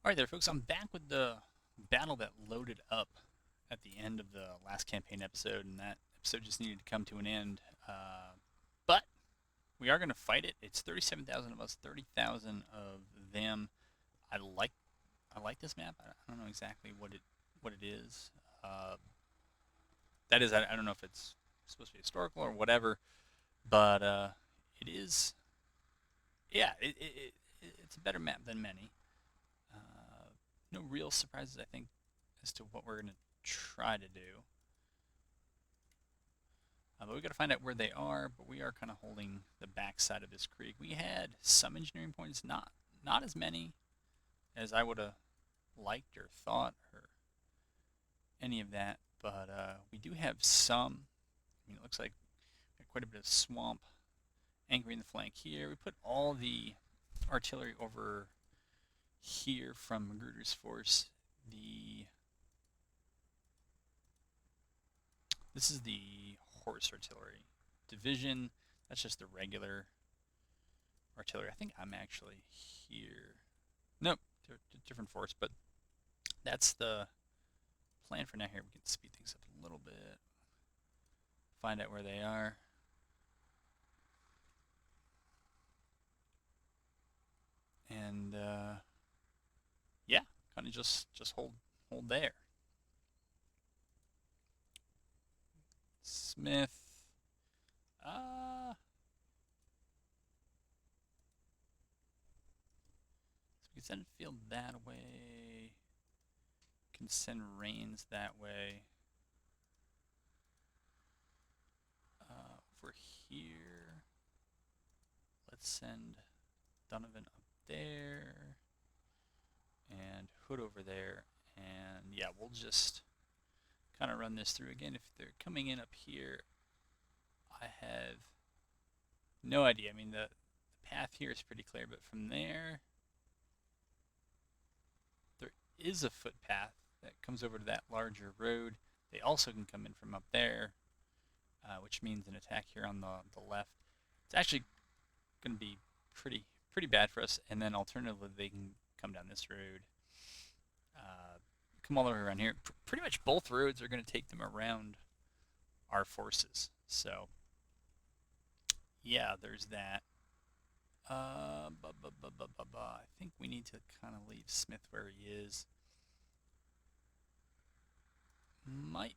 Alright there, folks. I'm back with the battle that loaded up at the end of the last campaign episode, and that episode just needed to come to an end. But we are going to fight it. It's 37,000 of us, 30,000 of them. I like I like this map. I don't know exactly what it is. Uh, that is, I don't know if it's supposed to be historical or whatever, but it is. Yeah, it's a better map than many. No real surprises, I think, as to what we're going to try to do. But we got to find out where they are. But we are kind of holding the backside of this creek. We had some engineering points, not as many as I would have liked or thought or any of that. But we do have some. I mean, it looks like we got quite a bit of swamp anchoring the flank here. We put all the artillery over here from Magruder's force. This is the horse artillery division. That's just the regular artillery. I think I'm actually here. Nope, different force, but that's the plan for now. Here, we can speed things up a little bit, find out where they are. And yeah, kind of just hold there. Smith. Uh, so we can send field that way. Can send Rains that way. Over here, let's send Donovan up there and Hood over there. And yeah, we'll just kind of run this through again. If they're coming in up here, I have no idea. I mean, the path here is pretty clear, but from there is a footpath that comes over to that larger road. They also can come in from up there, which means an attack here on the left. It's actually going to be pretty bad for us. And then alternatively, they can come down this road, come all the way around here. Pretty much both roads are going to take them around our forces. So yeah, there's that. I think we need to kind of leave Smith where he is. Might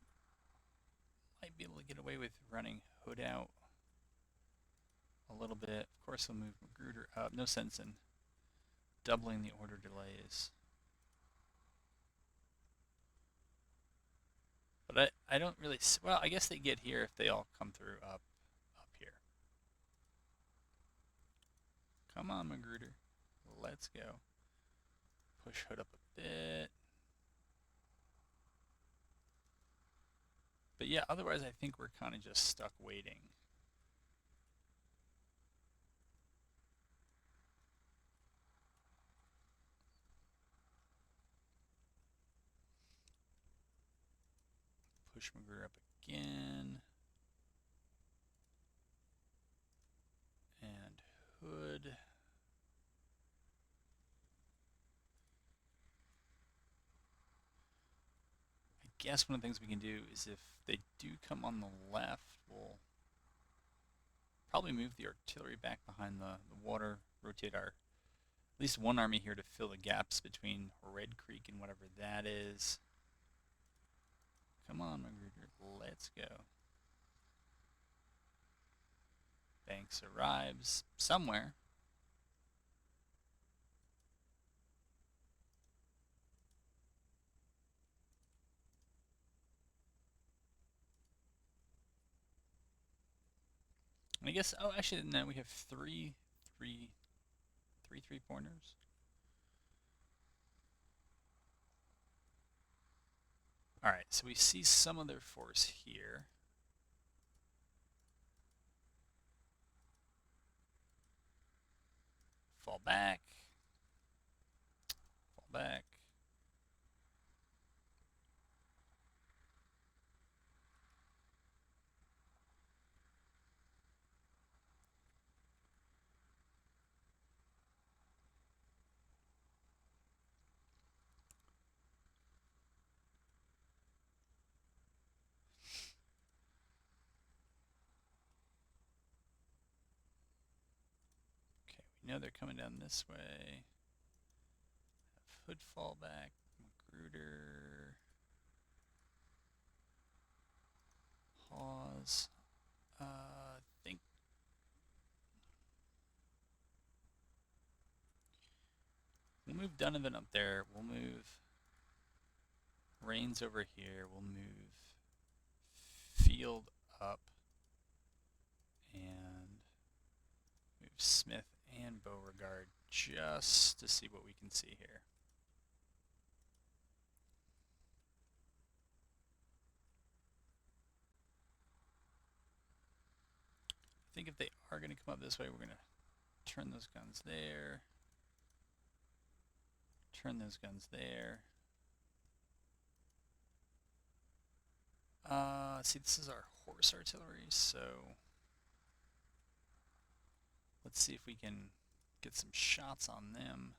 be able to get away with running Hood out a little bit. Of course, we'll move Magruder up. No sense in doubling the order delays. But I don't really. Well, I guess they get here if they all come through up here. Come on, Magruder. Let's go. Push Hood up a bit. But yeah, otherwise I think we're kind of just stuck waiting. Push Magruder up again. And Hood. I guess one of the things we can do is if they do come on the left, we'll probably move the artillery back behind the water, rotate our at least one army here to fill the gaps between Red Creek and whatever that is. Come on, Magruder, let's go. Banks arrives somewhere. I guess. Oh, actually, no. We have three pointers. All right. So we see some of their force here. Fall back. Fall back. We know they're coming down this way. Have Hood fall back. Magruder. Pause. Think. We'll move Donovan up there. We'll move Reigns over here. We'll move Field up. And move Smith and Beauregard just to see what we can see here. I think if they are going to come up this way, we're going to turn those guns there. Turn those guns there. See, this is our horse artillery, so let's see if we can get some shots on them.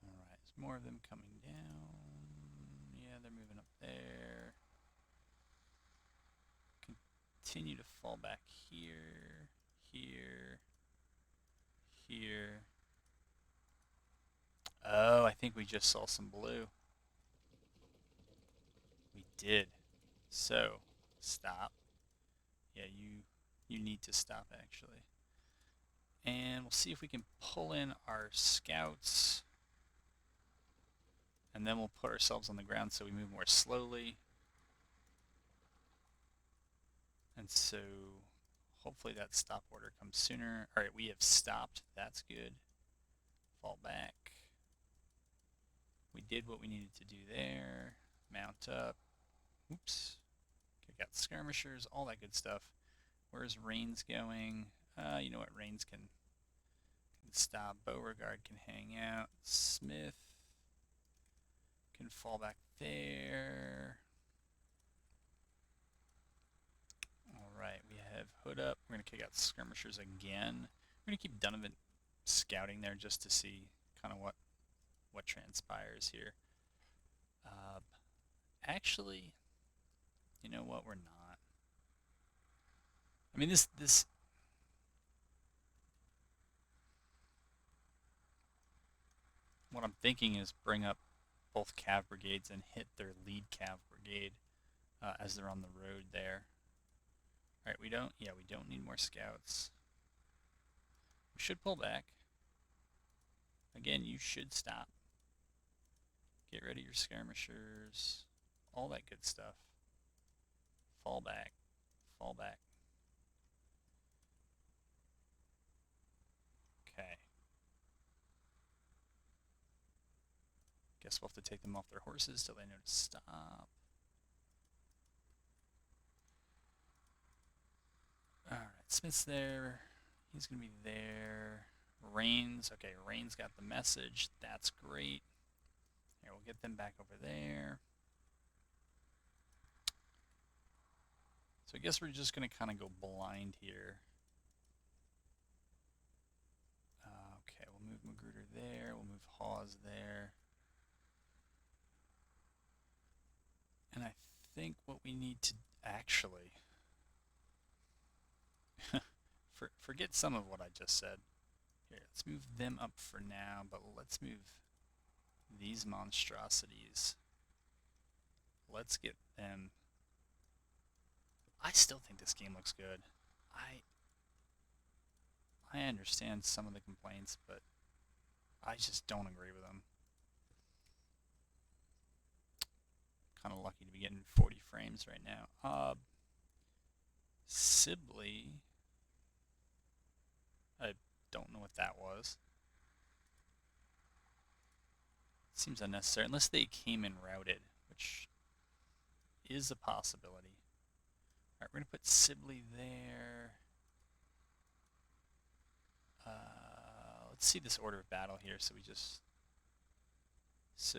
Alright, there's more of them coming down. Yeah, they're moving up there. Continue to fall back here, here, here. Oh, I think we just saw some blue. We did. So, stop. Yeah, you need to stop actually. And we'll see if we can pull in our scouts. And then we'll put ourselves on the ground so we move more slowly. And so hopefully that stop order comes sooner. Alright, we have stopped. That's good. Fall back. We did what we needed to do there. Mount up. Oops. Okay, got skirmishers, all that good stuff. Where's Reigns going? You know what? Reigns can stop. Beauregard can hang out. Smith can fall back there. Alright, we have Hood up. We're going to kick out skirmishers again. We're going to keep Donovan scouting there just to see kind of what transpires here. Actually, you know what? We're not. I mean, this what I'm thinking is bring up both cav brigades and hit their lead cav brigade as they're on the road there. All right, we don't need more scouts. We should pull back. Again, you should stop. Get rid of your skirmishers, all that good stuff. Fall back, fall back. Okay. Guess we'll have to take them off their horses till they know to stop. Alright, Smith's there. He's going to be there. Reigns. Okay, Reigns got the message. That's great. Here, we'll get them back over there. So I guess we're just going to kind of go blind here. Okay, we'll move Magruder there. We'll move Hawes there. And I think what we need to actually... forget some of what I just said. Here, let's move them up for now, but let's move these monstrosities. Let's get them... I still think this game looks good. I understand some of the complaints, but I just don't agree with them. Kind of lucky to be getting 40 frames right now. Sibley... I don't know what that was. Seems unnecessary, unless they came in routed, which is a possibility. Alright, we're going to put Sibley there. Let's see this order of battle here, so we just... So...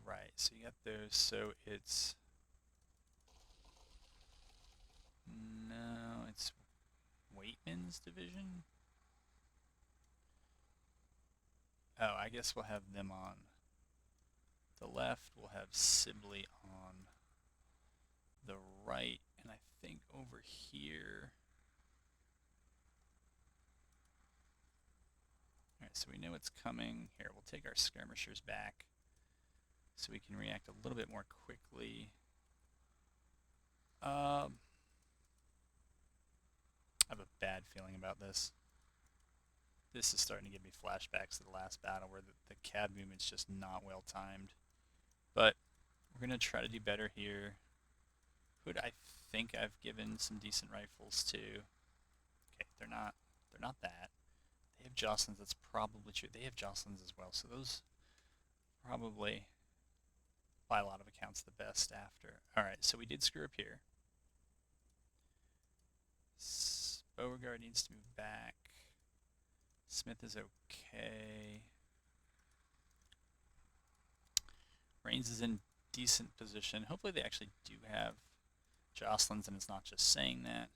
Right, so you got those, so it's... No, it's Waitman's division? Oh, I guess we'll have them on the left. We'll have Sibley on the right. And I think over here... Alright, so we know it's coming. Here, we'll take our skirmishers back so we can react a little bit more quickly. I have a bad feeling about this. This is starting to give me flashbacks to the last battle where the cab movement's just not well timed. But we're going to try to do better here. Hood, I think I've given some decent rifles to. Okay, they're not that. They have Jocelyn's, that's probably true. They have Jocelyn's as well, so those probably, by a lot of accounts, the best after. Alright, so we did screw up here. Beauregard needs to move back. Smith is okay. Rains is in decent position. Hopefully they actually do have Jocelyn's and it's not just saying that.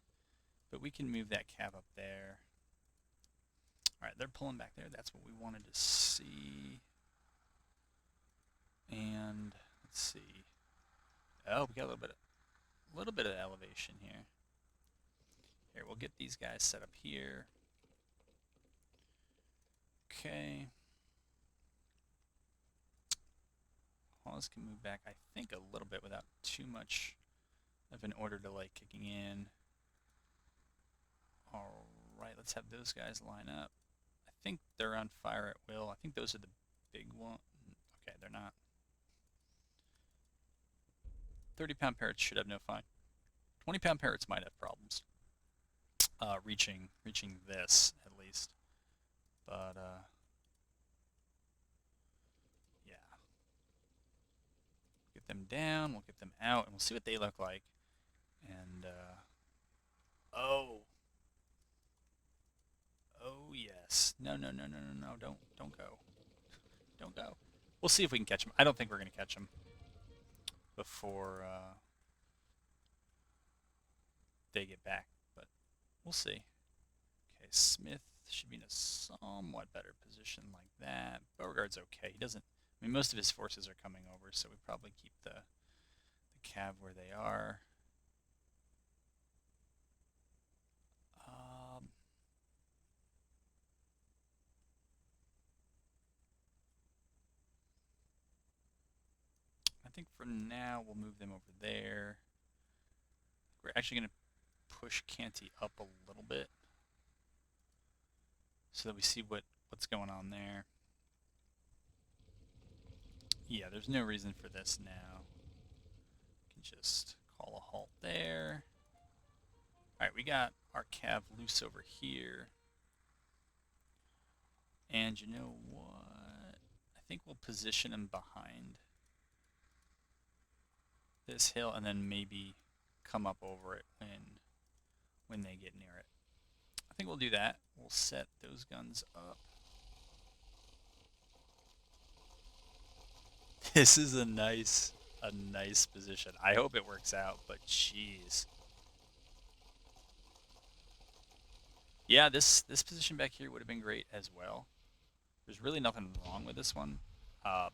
But we can move that cab up there. Alright, they're pulling back there. That's what we wanted to see. And let's see. Oh, we got a little bit of elevation here. Here, we'll get these guys set up here. Okay. Hollis can move back, I think, a little bit without too much of an order delay kicking in. Alright, let's have those guys line up. I think they're on fire at will. I think those are the big ones. Okay, they're not. 30-pound parrots should have no fine. 20-pound parrots might have problems. Reaching this, at least. But, yeah. Get them down, we'll get them out, and we'll see what they look like. And, oh, yes. No, don't go. Don't go. We'll see if we can catch them. I don't think we're going to catch them before, they get back, but we'll see. Okay, Smith should be in a somewhat better position like that. Beauregard's okay. He doesn't... I mean, most of his forces are coming over, so we probably keep the cav where they are. I think for now we'll move them over there. We're actually going to push Canty up a little bit so that we see what's going on there. Yeah, there's no reason for this now. We can just call a halt there. Alright, we got our cav loose over here. And you know what? I think we'll position him behind this hill and then maybe come up over it when they get near it. I think we'll do that. We'll set those guns up. This is a nice position. I hope it works out, but jeez. Yeah, this position back here would have been great as well. There's really nothing wrong with this one. I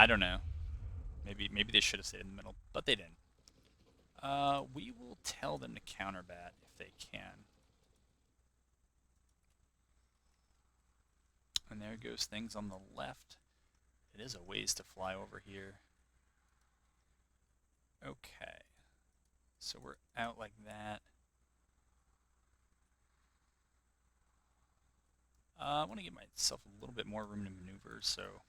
don't know. Maybe they should have stayed in the middle, but they didn't. We will tell them to counterbat if they can. And there goes things on the left. It is a ways to fly over here. Okay. So we're out like that. I want to give myself a little bit more room to maneuver, so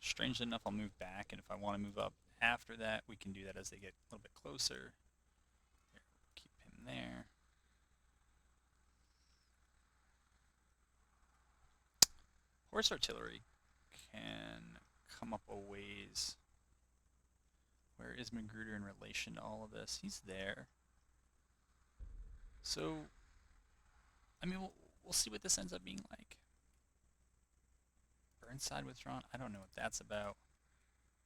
strangely enough, I'll move back, and if I want to move up after that, we can do that as they get a little bit closer. Here, keep him there. Horse artillery can come up a ways. Where is Magruder in relation to all of this? He's there. So, I mean, we'll see what this ends up being like. Burnside withdrawn? I don't know what that's about.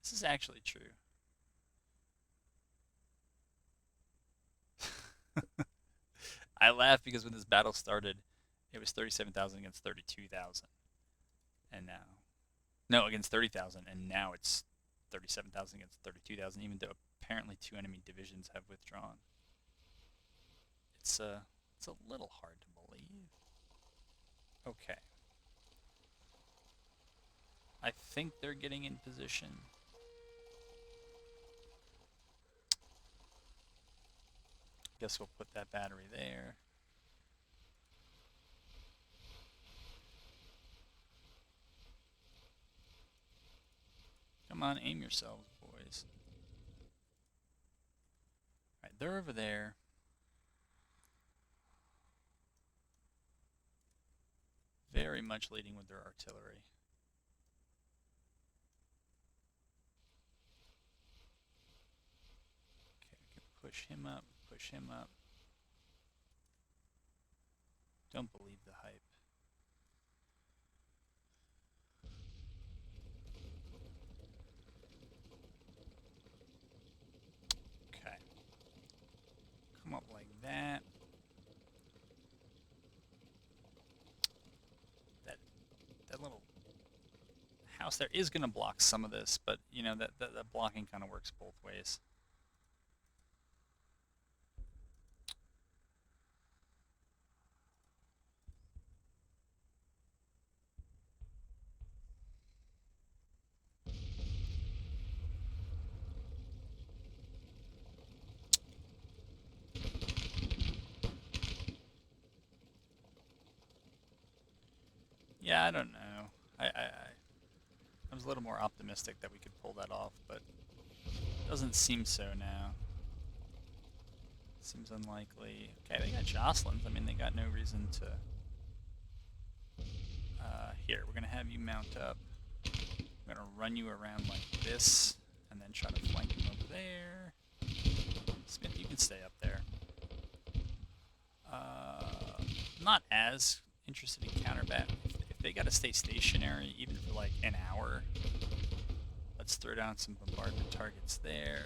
This is actually true. I laugh because when this battle started, it was 37,000 against 32,000. And now No, against 30,000, and now it's 37,000 against 32,000, even though apparently 2 enemy divisions have withdrawn. It's a little hard to believe. Okay. I think they're getting in position. Guess we'll put that battery there. Come on, aim yourselves, boys. Alright, they're over there. Very much leading with their artillery. Okay, we can push him up, push him up. Don't believe the hype. Okay. Come up like that. That little house there is going to block some of this, but you know that blocking kind of works both ways. Yeah, I don't know. I was a little more optimistic that we could pull that off, but it doesn't seem so now. Seems unlikely. Okay, they got Jocelyn's. I mean, they got no reason to... here, we're going to have you mount up. I'm going to run you around like this, and then try to flank him over there. Smith, you can stay up there. Not as interested in counterbat. If they got to stay stationary, even for like an hour, let's throw down some bombardment targets there.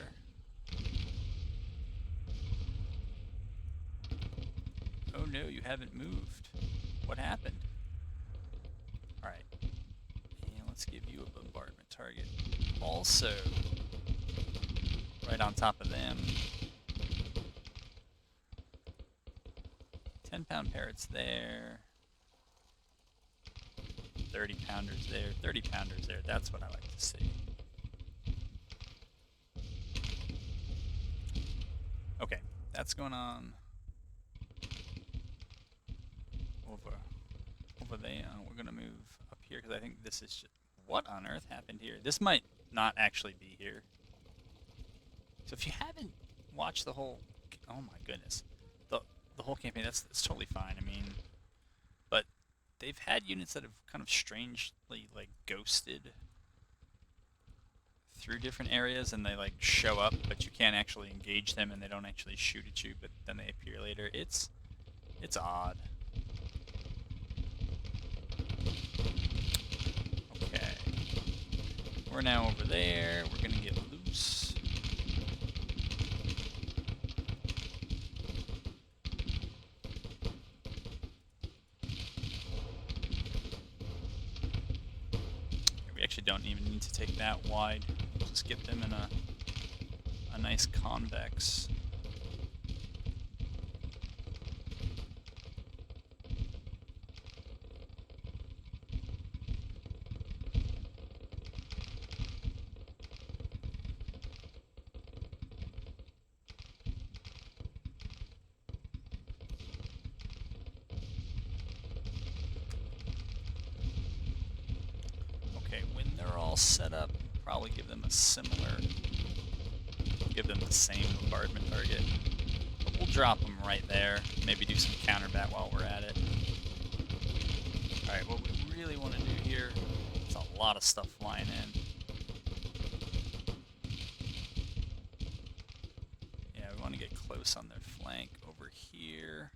Oh no, you haven't moved. What happened? Alright. And let's give you a bombardment target. Also, right on top of them. 10-pound parrots there. 30-pounders there. 30-pounders there. That's what I like to see. Okay, that's going on over there. We're gonna move up here because I think this is just, what on earth happened here? This might not actually be here. So if you haven't watched the whole, oh my goodness, the whole campaign, that's totally fine. I mean, but they've had units that have kind of strangely like ghosted through different areas, and they like show up, but you can't actually engage them, and they don't actually shoot at you, but then they appear later. It's odd. Okay, we're now over there. We're gonna get loose. We actually don't even need to take that wide. Just get them in a nice convex. Okay, when they're all set up, probably give them a similar, give them the same bombardment target. But we'll drop them right there. Maybe do some counterbat while we're at it. Alright, what we really want to do here is a lot of stuff flying in. Yeah, we want to get close on their flank over here.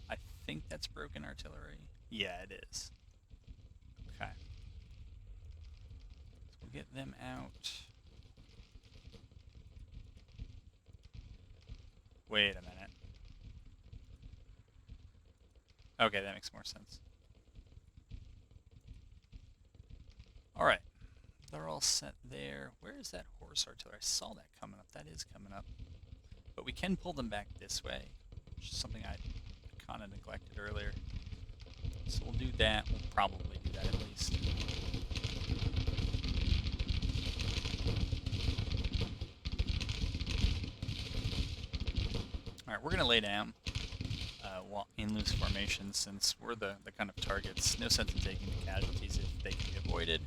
I think that's broken artillery. Yeah, it is. Okay. So we'll get them out. Wait a minute. Okay, that makes more sense. Alright, they're all set there. Where is that horse artillery? I saw that coming up. That is coming up. But we can pull them back this way, which is something I kind of neglected earlier. So we'll do that. We'll probably do that at least. Alright, we're going to lay down in loose formation since we're the kind of targets. No sense in taking the casualties if they can be avoided.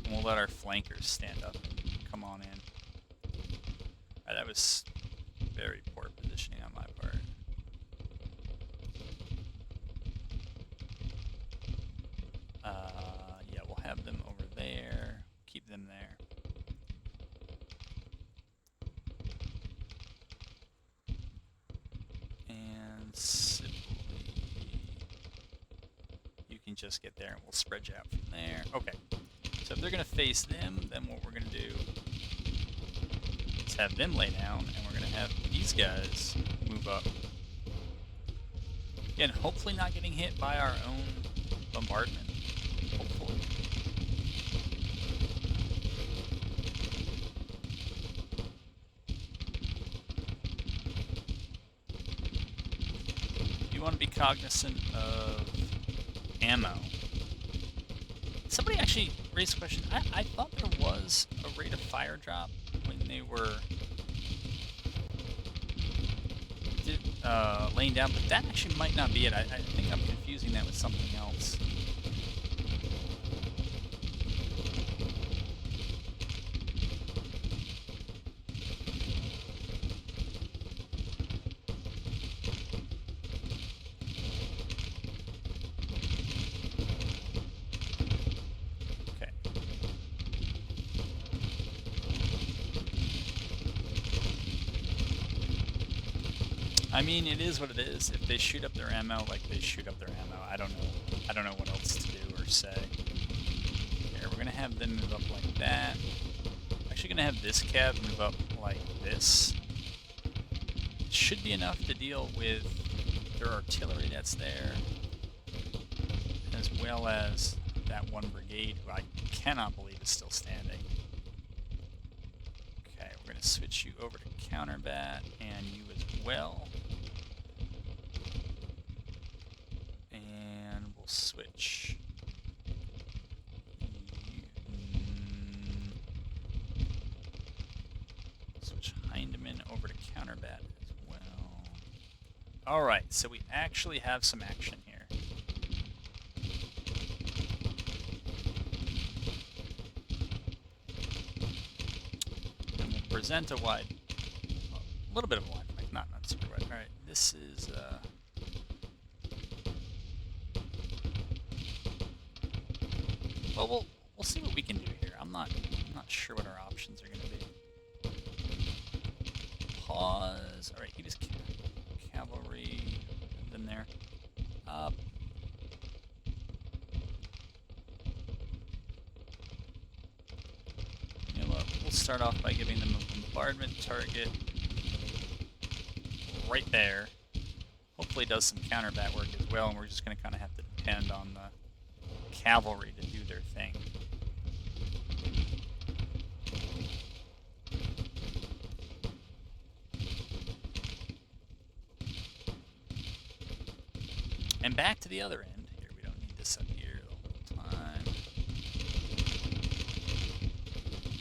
And we'll let our flankers stand up and come on in. Alright, that was very poor positioning on my part. Yeah, we'll have them over there. Keep them there. And simply, you can just get there and we'll spread you out from there. Okay, so if they're going to face them, then what we're going to do is have them lay down, and we're going to have these guys move up. Again, hopefully not getting hit by our own bombardment. Hopefully. You want to be cognizant of ammo. Somebody actually raised a question. I thought there was a rate of fire drop when they were laying down, but that actually might not be it. I think I'm confusing that with something else. I mean, it is what it is. If they shoot up their ammo, like they shoot up their ammo. I don't know. I don't know what else to do or say. Here, we're gonna have them move up like that. Actually, gonna have this cav move up like this. It should be enough to deal with their artillery that's there, as well as that one brigade who I cannot believe is still standing. Okay, we're gonna switch you over to counterbat, and you as well. And we'll switch switch Hindeman over to counterbat as well. Alright, so we actually have some action here. And we'll present a little bit of a wide flank, not super wide. Alright, this is well, we'll see what we can do here. I'm not sure what our options are going to be. Pause. All right, he was cavalry. Them there. Up. You know what? We'll start off by giving them a bombardment target right there. Hopefully, does some counterbat work as well, and we're just going to kind of have to depend on the cavalry to do their thing. And back to the other end. Here, we don't need this up here the whole time.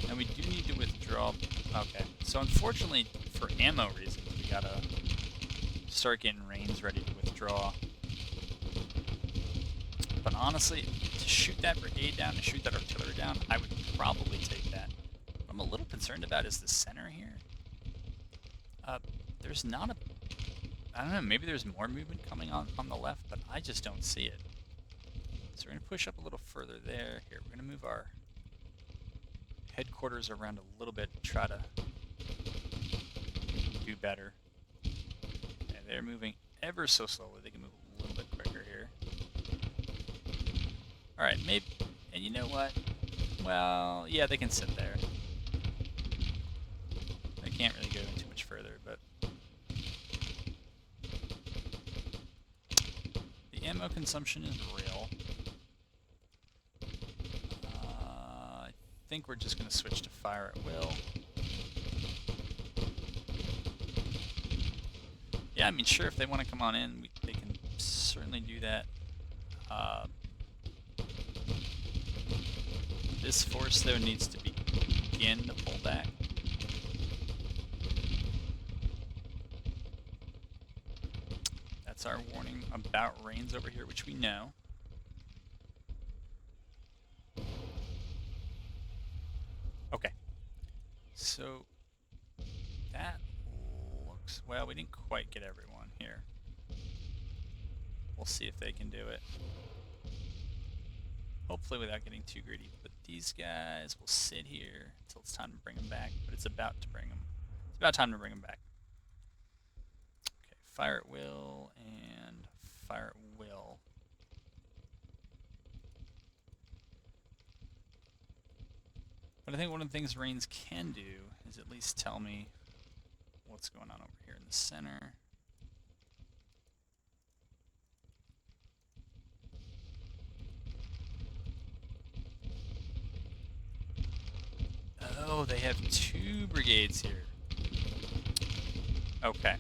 And we do need to withdraw. Okay, so unfortunately, for ammo reasons, we gotta start getting Rains ready to withdraw. But honestly, to shoot that brigade down, to shoot that artillery down, I would probably take that. What I'm a little concerned about is the center here. There's not a... I don't know, maybe there's more movement coming on the left, but I just don't see it. So we're going to push up a little further there. Here, we're going to move our headquarters around a little bit to try to do better. Okay, they're moving ever so slowly. They can move a little bit quicker here. Alright, maybe... And you know what? Well, yeah, they can sit there. They can't really go too much further, but... The ammo consumption is real. think we're just going to switch to fire at will. Yeah, I mean, sure, if they want to come on in, they can certainly do that. This force, though, needs to begin to pull back. That's our warning about rains over here, which we know. Okay. So that looks... Well, we didn't quite get everyone here. We'll see if they can do it. Hopefully without getting too greedy. But these guys will sit here until it's time to bring them back. But it's about to bring them. It's about time to bring them back. Okay, fire at will and fire at will. But I think one of the things Rains can do is at least tell me what's going on over here in the center. Oh, they have 2 brigades here. Okay.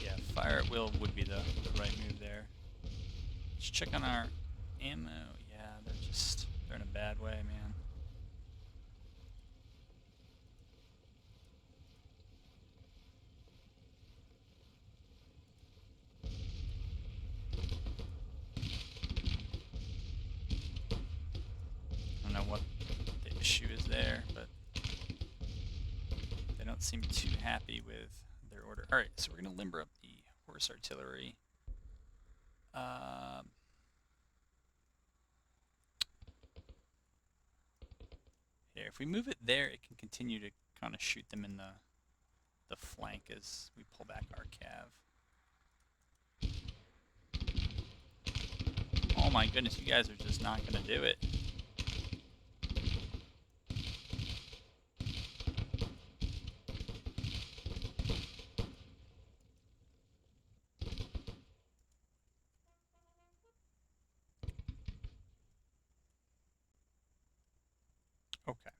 Yeah, fire at will would be the right move there. Let's check on our ammo. Yeah, they're in a bad way, man. I don't know what the issue is there, but they don't seem too happy with their order. Alright, so we're going to limber up the horse artillery. Here, if we move it there, it can continue to kind of shoot them in the flank as we pull back our cav. Oh my goodness, you guys are just not going to do it. Okay.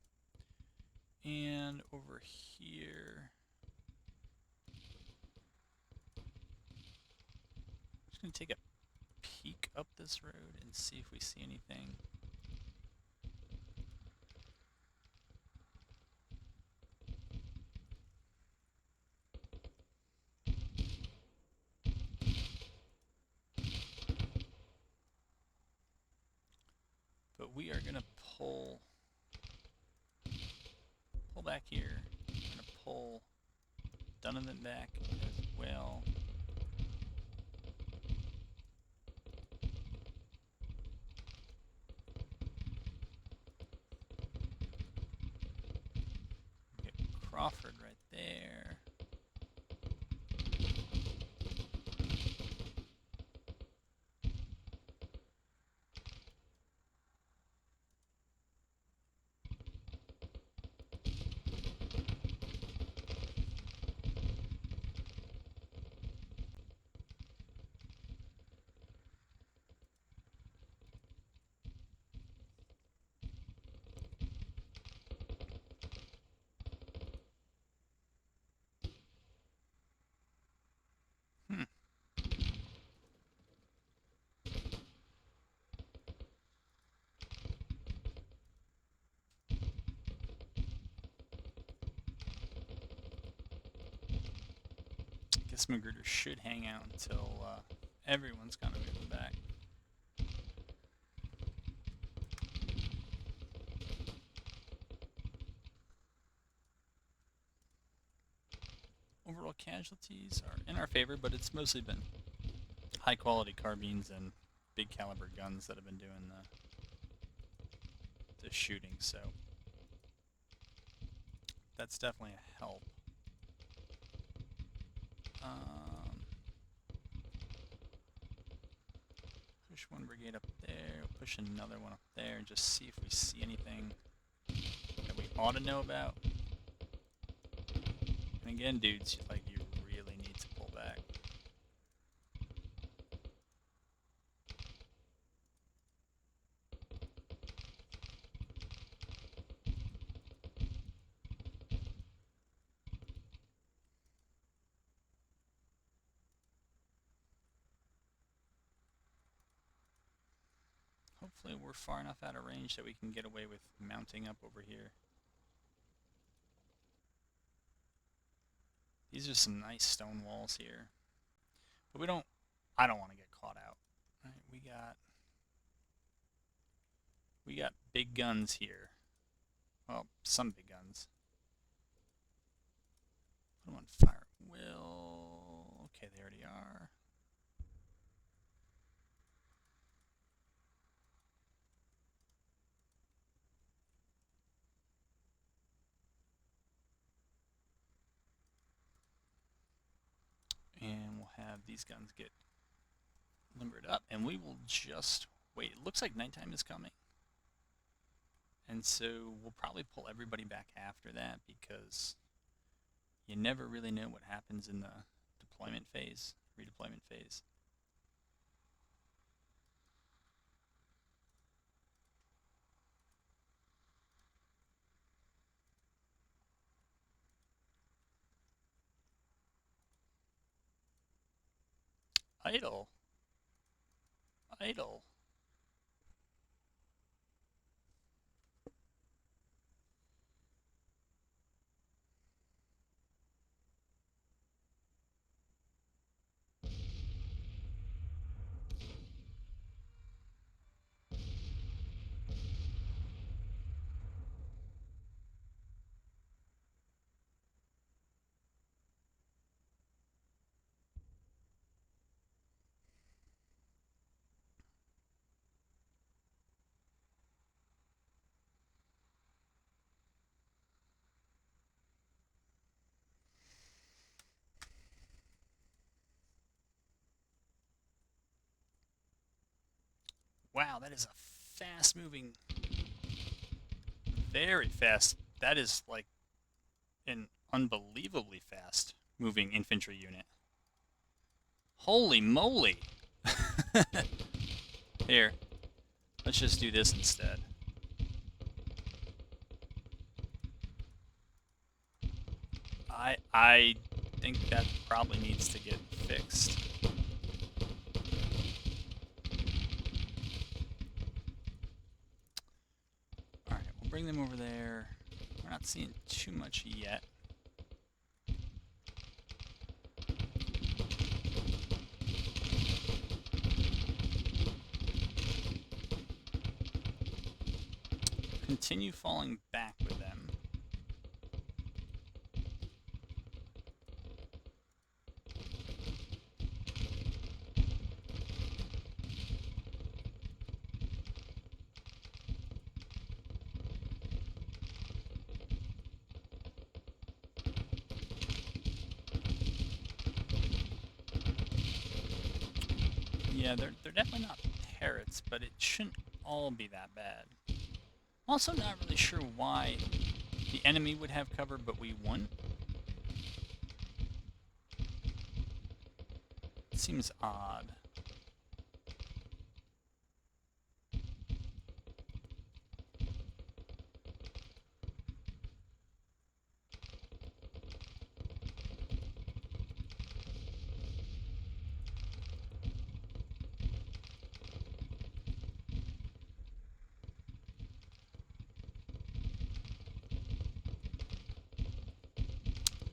And over here, I'm just going to take a peek up this road and see if we see anything. But we are going to pull back here. We're going to pull Donovan back as well. Get Crawford right there. Guess Magruder should hang out until everyone's kind of moving back. Overall casualties are in our favor, but it's mostly been high quality carbines and big caliber guns that have been doing the shooting, so that's definitely a help. Push one brigade up there, push another one up there, and just see if we see anything that we ought to know about. And again, dudes, like, you really need to pull back. Hopefully we're far enough out of range that we can get away with mounting up over here. These are some nice stone walls here. But I don't want to get caught out. All right, we got big guns here. Well, some big guns. Put them on fire at will. Okay, they already are. And we'll have these guns get limbered up, and we will just wait. It looks like nighttime is coming. And so we'll probably pull everybody back after that, because you never really know what happens in the deployment phase, redeployment phase. Idle. Idle. Wow, that is a fast moving, very fast. That is like an unbelievably fast moving infantry unit. Holy moly! Here, let's just do this instead. I think that probably needs to get fixed. Alright, we'll bring them over there. We're not seeing too much yet. Continue falling back with them. Yeah, they're definitely not parrots, but it shouldn't all be that bad. I'm also not really sure why the enemy would have cover, but we wouldn't. It seems odd.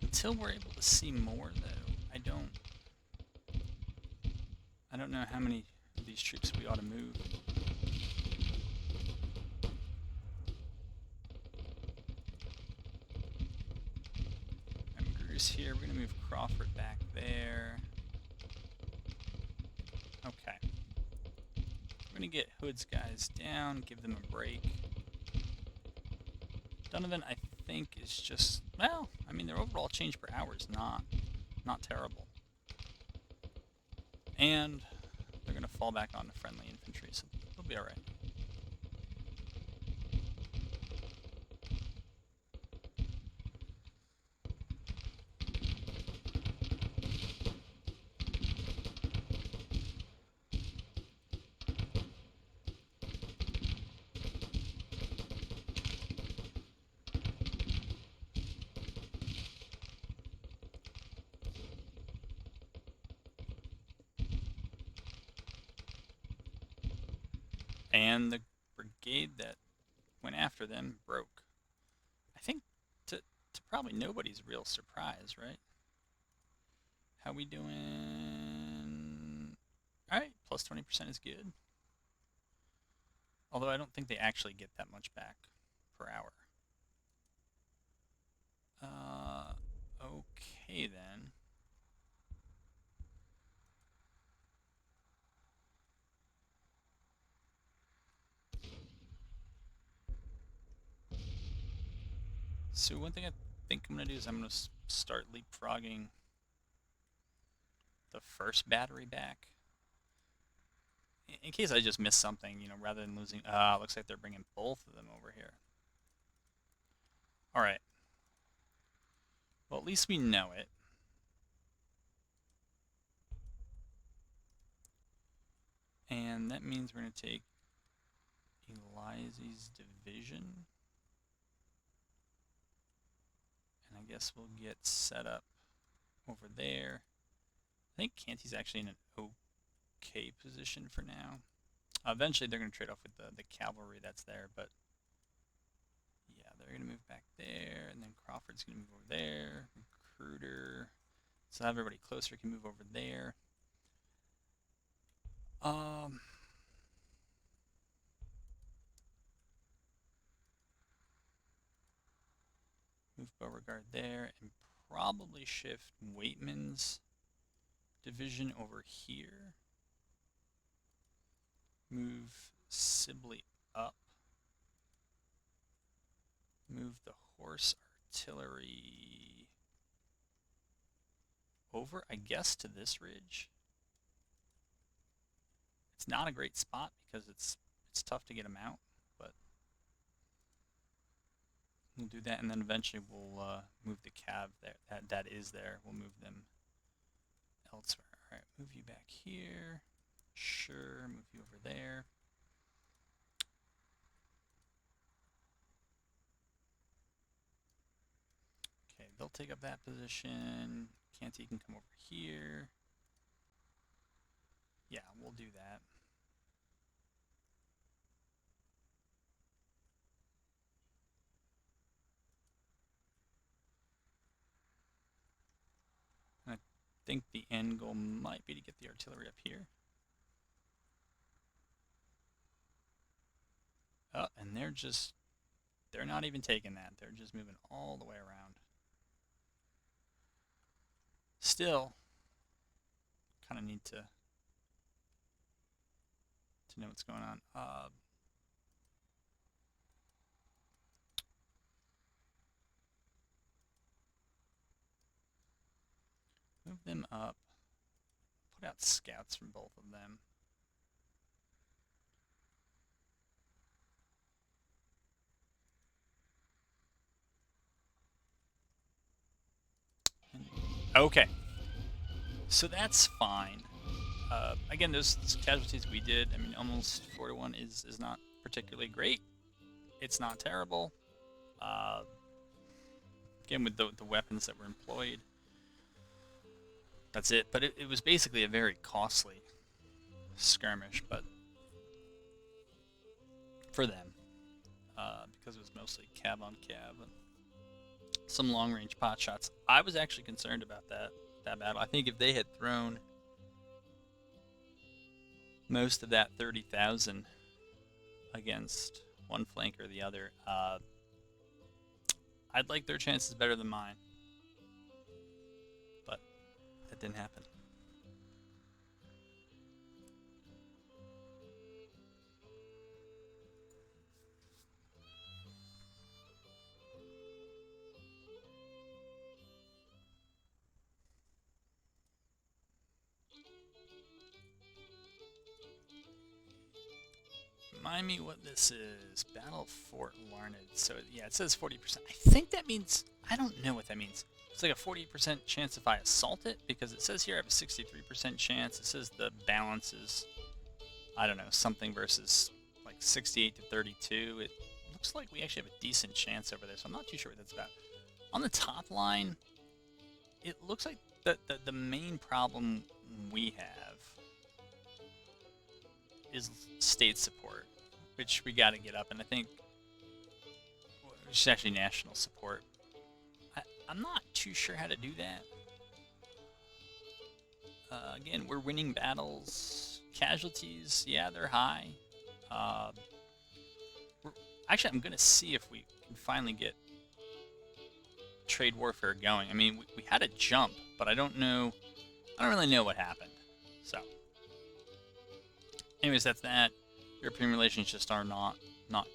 Until we're able to see more, though, I don't know how many of these troops we ought to move. Magruder's here. We're going to move Crawford back there. Okay. We're going to get Hood's guys down, give them a break. Donovan, I think, is just, well, I mean, their overall change per hour is not terrible. And they're going to fall back onto friendly infantry, so they'll be alright. And the brigade that went after them broke. I think to probably nobody's real surprise, right? How we doing? Alright, plus 20% is good. Although I don't think they actually get that much back per hour. Okay then. So one thing I think I'm going to do is I'm going to start leapfrogging the first battery back. In case I just missed something, you know, rather than losing... looks like they're bringing both of them over here. Alright. Well, at least we know it. And that means we're going to take Elizy's division. And I guess we'll get set up over there. I think Canty's actually in an okay position for now. Eventually they're going to trade off with the cavalry that's there, but yeah, they're going to move back there, and then Crawford's going to move over there. Recruiter. So everybody closer can move over there. Move Beauregard there, and probably shift Waitman's division over here. Move Sibley up. Move the horse artillery over, I guess, to this ridge. It's not a great spot because it's tough to get them out, but we'll do that, and then eventually we'll move the cav there. That is there. We'll move them elsewhere. All right, move you back here. Sure, move you over there. Okay, they'll take up that position. Canty can come over here. Yeah, we'll do that. And I think the end goal might be to get the artillery up here. Oh, and they're not even taking that. They're just moving all the way around. Still, kind of need to know what's going on. Move them up. Put out scouts from both of them. Okay. So that's fine. Again, those casualties we did, I mean, almost 4-1 is not particularly great. It's not terrible. Again, with the weapons that were employed, that's it. But it was basically a very costly skirmish, but for them, because it was mostly cav on cav and some long-range pot shots. I was actually concerned about that battle. I think if they had thrown most of that 30,000 against one flank or the other, I'd like their chances better than mine. But that didn't happen. Remind me what this is. Battle of Fort Larned. So, yeah, it says 40%. I think that means... I don't know what that means. It's like a 40% chance if I assault it, because it says here I have a 63% chance. It says the balance is, I don't know, something versus like 68 to 32. It looks like we actually have a decent chance over there, so I'm not too sure what that's about. On the top line, it looks like the main problem we have is state support. which we got to get up, and I think it's actually national support. I'm not too sure how to do that. Again, we're winning battles. Casualties, yeah, they're high. Uh, Actually, I'm going to see if we can finally get trade warfare going. I mean, we had a jump, but I don't really know what happened. So, anyways, that's that. European relations just are not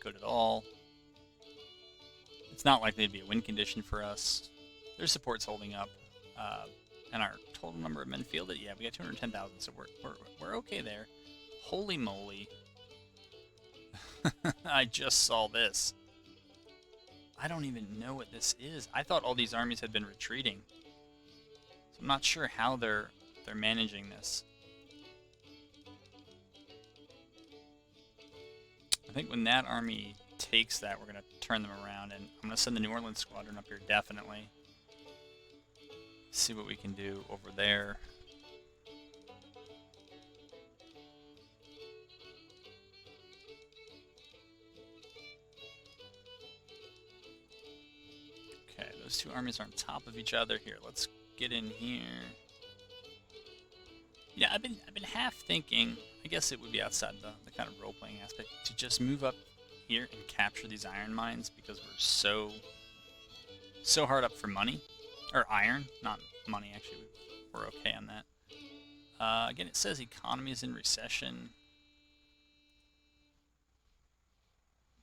good at all. It's not likely to be a win condition for us. Their support's holding up, and our total number of men fielded, yeah, we got 210,000, so we're okay there. Holy moly! I just saw this. I don't even know what this is. I thought all these armies had been retreating, so I'm not sure how they're managing this. I think when that army takes that, we're going to turn them around, and I'm going to send the New Orleans squadron up here, definitely. See what we can do over there. Okay, those two armies are on top of each other here. Let's get in here. Yeah, I've been half thinking, I guess it would be outside the kind of role-playing aspect, to just move up here and capture these iron mines, because we're so hard up for money. Or iron, not money, actually. We're okay on that. Again, it says economy is in recession.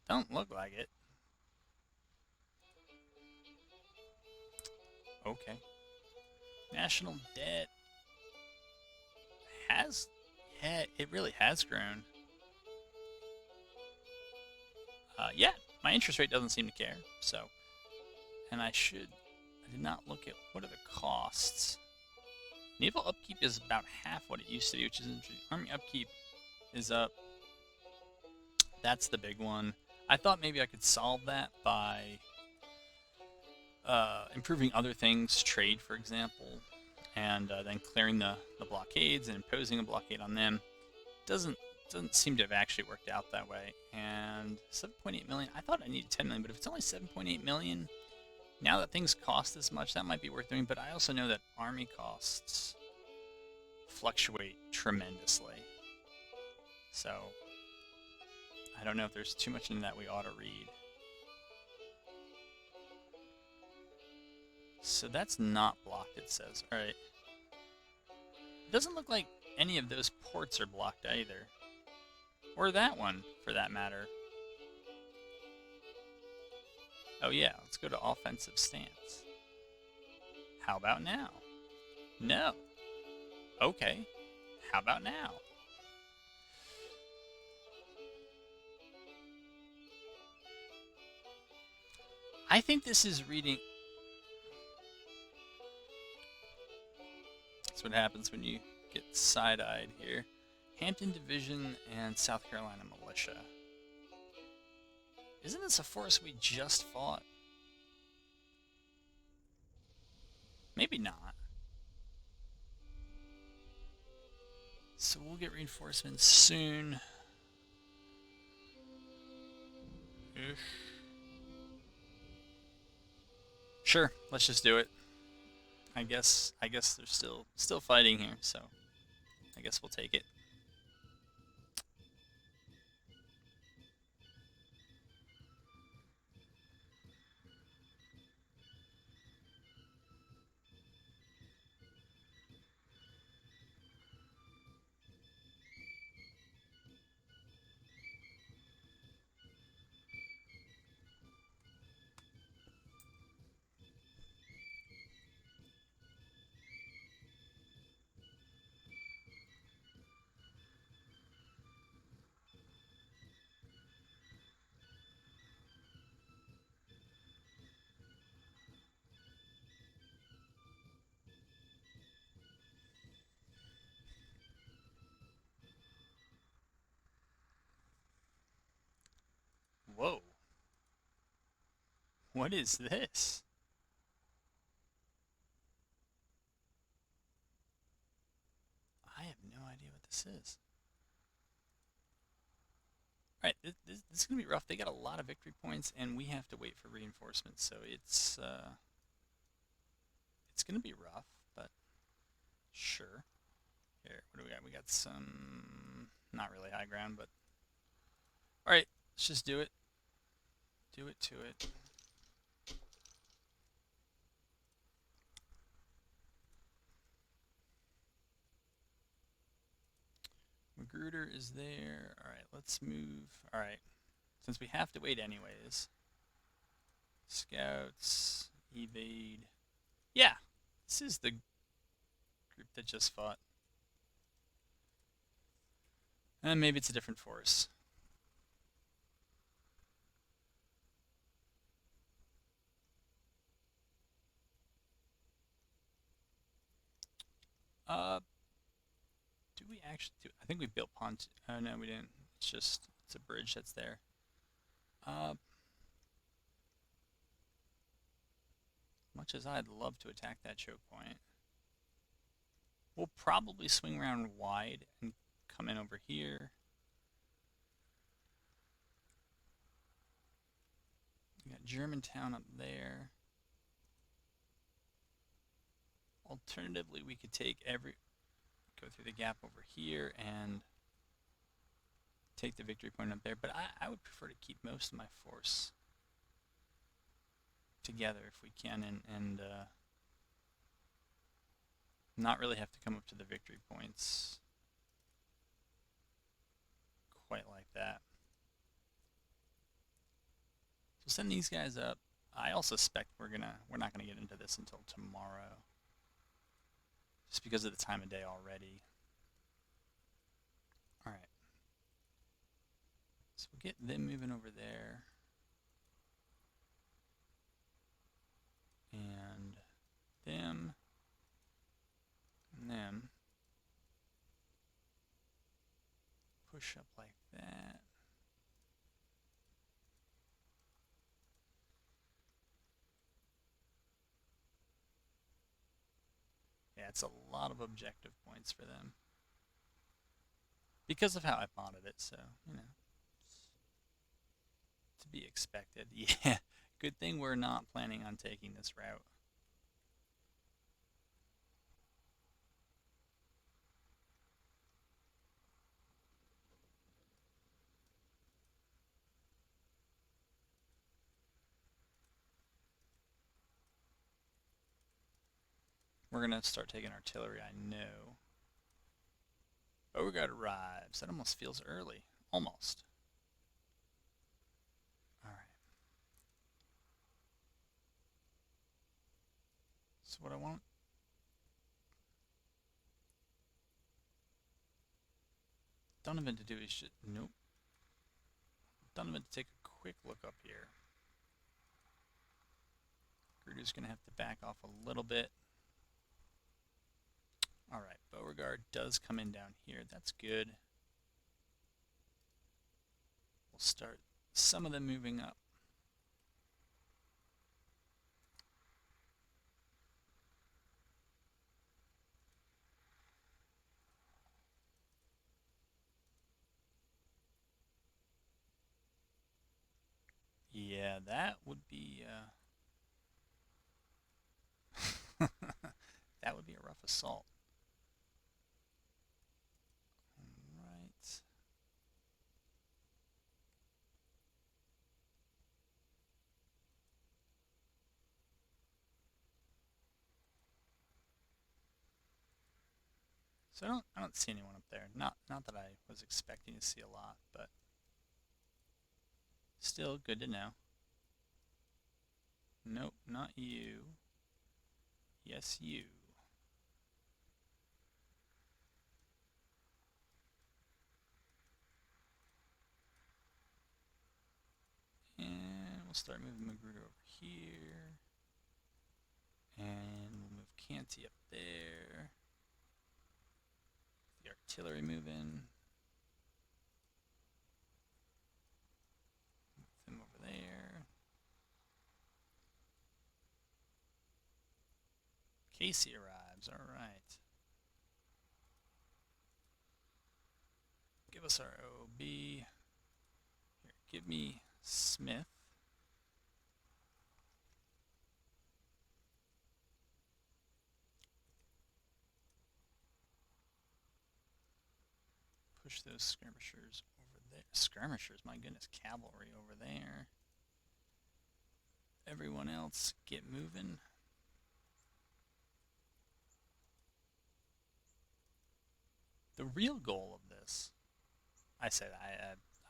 Don't look like it. Okay. National debt has, yeah, it really has grown. Yeah, my interest rate doesn't seem to care, so, and I did not look at what are the costs. Naval upkeep is about half what it used to be, which is interesting. Army upkeep is up. That's the big one. I thought maybe I could solve that by improving other things, trade, for example, and then clearing the blockades and imposing a blockade on them. Doesn't seem to have actually worked out that way. And 7.8 million, I thought I needed 10 million, but if it's only 7.8 million, now that things cost this much, that might be worth doing. But I also know that army costs fluctuate tremendously. So I don't know if there's too much in that we ought to read. So that's not blocked, it says. Alright. It doesn't look like any of those ports are blocked either. Or that one, for that matter. Oh yeah, let's go to offensive stance. How about now? No. Okay. How about now? I think this is reading... That's what happens when you get side-eyed here. Hampton Division and South Carolina Militia. Isn't this a force we just fought? Maybe not. So we'll get reinforcements soon. Ish. Sure, let's just do it. I guess they're still fighting here, so I guess we'll take it. Whoa. What is this? I have no idea what this is. Alright, this is going to be rough. They got a lot of victory points, and we have to wait for reinforcements, so it's going to be rough, but sure. Here, what do we got? We got some, not really high ground, but alright, let's just do it. Do it to it. Magruder is there. Alright, let's move. Alright, since we have to wait anyways. Scouts, evade. Yeah, this is the group that just fought. And maybe it's a different force. Do we actually do? I think we built pontoon. Oh no, we didn't. It's a bridge that's there. Much as I'd love to attack that choke point, we'll probably swing around wide and come in over here. We got Germantown up there. Alternatively, we could go through the gap over here and take the victory point up there, but I would prefer to keep most of my force together if we can, and not really have to come up to the victory points quite like that. So send these guys up. I also suspect we're not gonna get into this until tomorrow, just because of the time of day already. All right, so we'll get them moving over there, and them, and them. Push up like that. Yeah, it's a lot of objective points for them because of how I modded it, so, you know, to be expected. Yeah, good thing we're not planning on taking this route. We're going to start taking artillery, I know. Beauregard arrives. That almost feels early. Almost. Alright. So what I want... Donovan to do is just... Nope. Donovan to take a quick look up here. Gruder's going to have to back off a little bit. Alright, Beauregard does come in down here. That's good. We'll start some of them moving up. Yeah, that would be that would be a rough assault. Right. So I don't see anyone up there. Not that I was expecting to see a lot, but still good to know. Nope, not you. Yes, you. And we'll start moving Magruder over here. And we'll move Canty up there. The artillery moving. Move them over there. Casey arrives, alright. Give us our OB. give me Smith. Push those skirmishers over there. Skirmishers, my goodness, cavalry over there. Everyone else, get moving. The real goal of this, I say that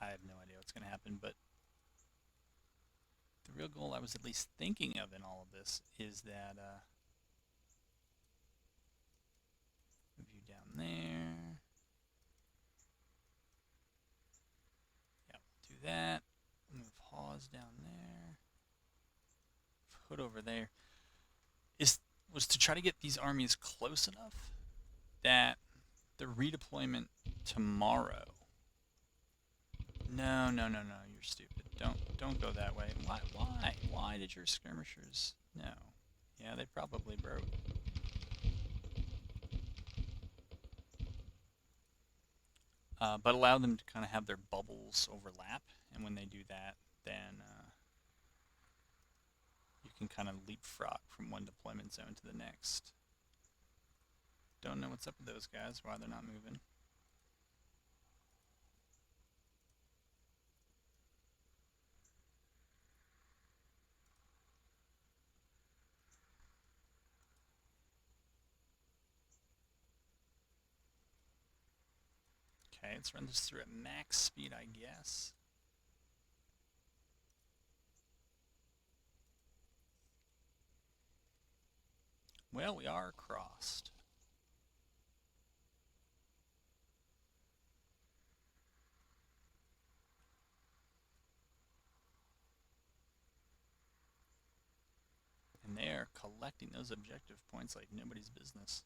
I have no idea what's going to happen, but the real goal I was at least thinking of in all of this is that move you down there. Yeah, we'll do that. Move Hawes down there. Hood over there. Was to try to get these armies close enough that the redeployment tomorrow. No, you're stupid. Don't go that way. Why did your skirmishers? No. Yeah, they probably broke. But allow them to kind of have their bubbles overlap, and when they do that, then you can kind of leapfrog from one deployment zone to the next. Don't know what's up with those guys, why they're not moving. Okay, let's run this through at max speed, I guess. Well, we are crossed. And they are collecting those objective points like nobody's business.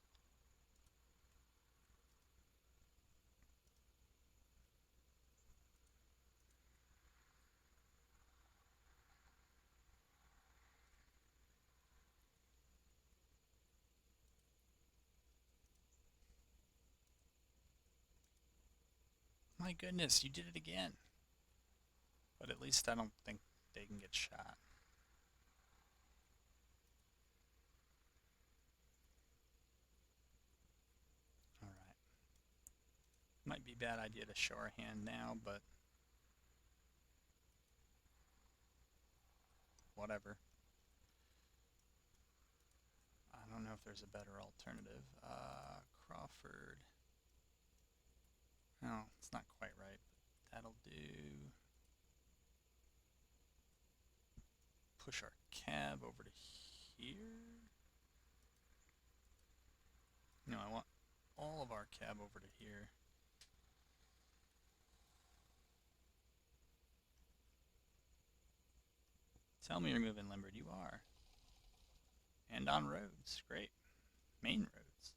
My goodness, you did it again. But at least I don't think they can get shot. Alright. Might be a bad idea to show our hand now, but whatever. I don't know if there's a better alternative. Crawford. No, it's not quite right, but that'll do. Push our cab over to here. No, I want all of our cab over to here. Tell me you're moving, Limbard. You are. And on roads. Great. Main roads.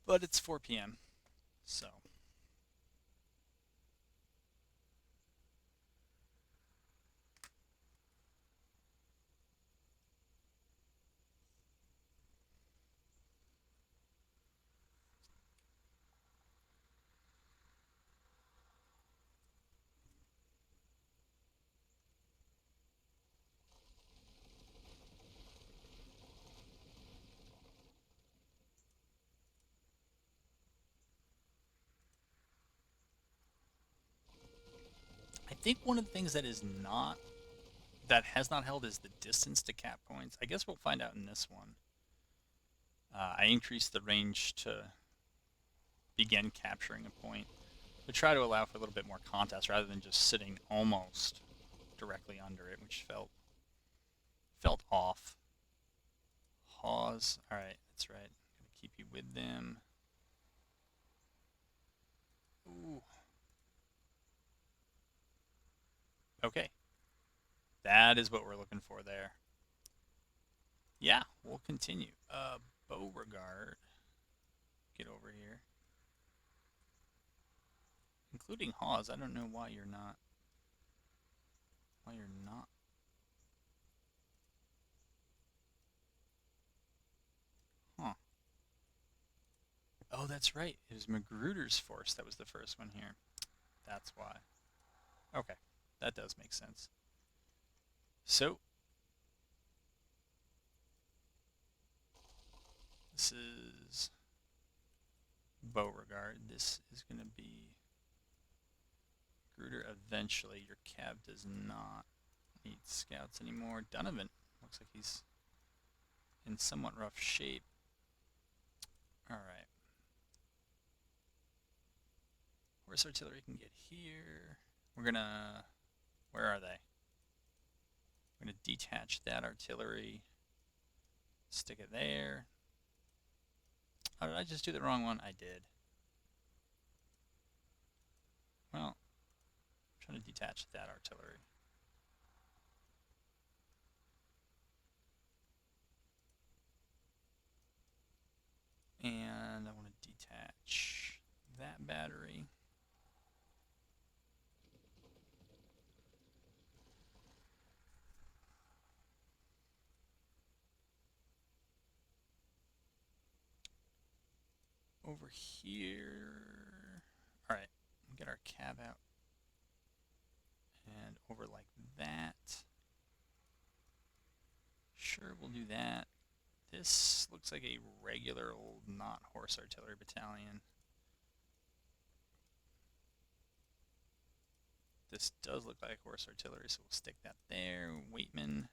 But it's 4 p.m. So. I think one of the things that has not held is the distance to cap points. I guess we'll find out in this one. I increased the range to begin capturing a point, to try to allow for a little bit more contest rather than just sitting almost directly under it, which felt off. Hawes, alright, that's right. Gonna keep you with them. Ooh. Okay. That is what we're looking for there. Yeah, we'll continue. Beauregard. Get over here. Including Hawes, I don't know why you're not. Huh. Oh, that's right. It was Magruder's force that was the first one here. That's why. Okay, that does make sense. So, this is Beauregard. This is going to be Magruder eventually. Your cab does not need scouts anymore. Donovan looks like he's in somewhat rough shape. Alright. Horse artillery can get here. We're gonna... Where are they? We're gonna detach that artillery. Stick it there. Oh, did I just do the wrong one? I did. Well, I'm trying to detach that artillery. And I want to detach that battery. Over here. Alright, get our cab out. And over like that. Sure, we'll do that. This looks like a regular old not horse artillery battalion. This does look like horse artillery, so we'll stick that there. Waitman.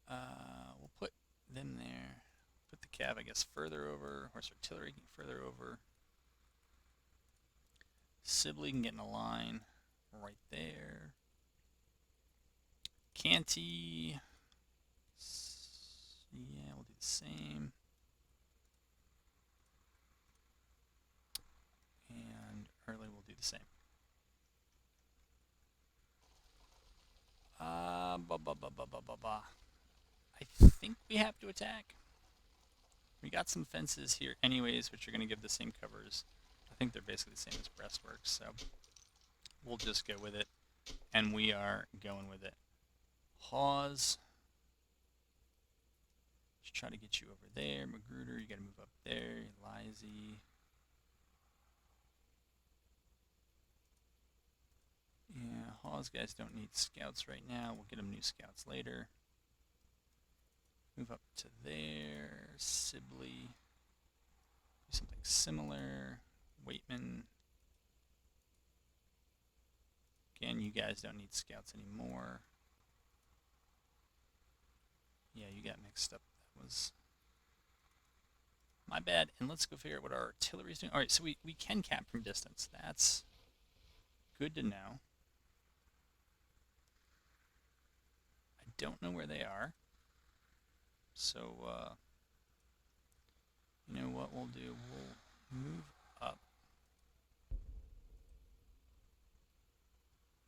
We'll put them there. Put the cab, I guess, further over. Horse artillery can further over. Sibley can get in a line right there. Canty. Yeah, we'll do the same. And Early will do the same. I think we have to attack. We got some fences here anyways, which are going to give the same covers. I think they're basically the same as breastworks, so we'll just go with it. And we are going with it. Hawes. Just try to get you over there. Magruder, you got to move up there. Lizzie. Yeah, Hawes guys don't need scouts right now. We'll get them new scouts later. Move up to there. Sibley. Do something similar. Waitman. Again, you guys don't need scouts anymore. Yeah, you got mixed up. That was my bad. And let's go figure out what our artillery is doing. Alright, so we can cap from distance. That's good to know. I don't know where they are. So, you know what we'll do? We'll move up.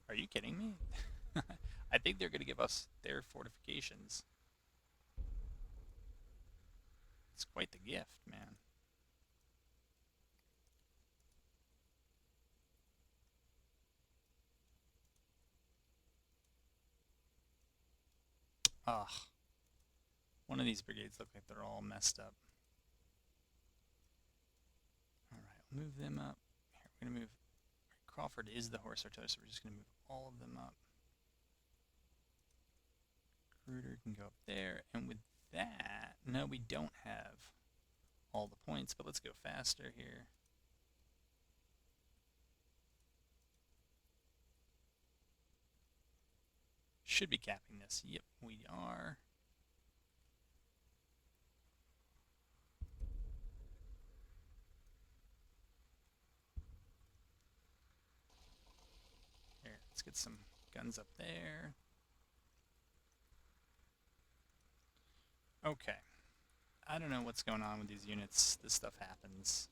Are you kidding me? I think they're going to give us their fortifications. It's quite the gift, man. Ugh. One of these brigades look like they're all messed up. Alright, move them up. Here, we're going to move... Crawford is the horse artillery, so we're just going to move all of them up. Cruder can go up there, and with that... No, we don't have all the points, but let's go faster here. Should be capping this. Yep, we are. Here, let's get some guns up there. Okay. I don't know what's going on with these units. This stuff happens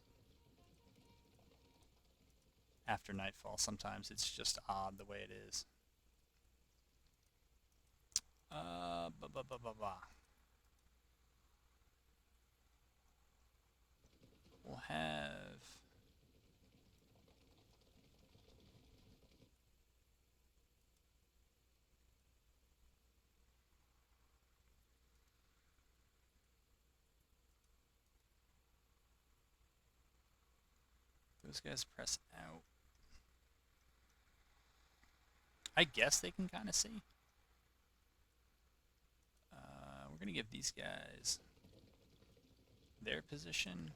after nightfall. Sometimes it's just odd the way it is. We'll have... Those guys press out. I guess they can kind of see. We're going to give these guys their position.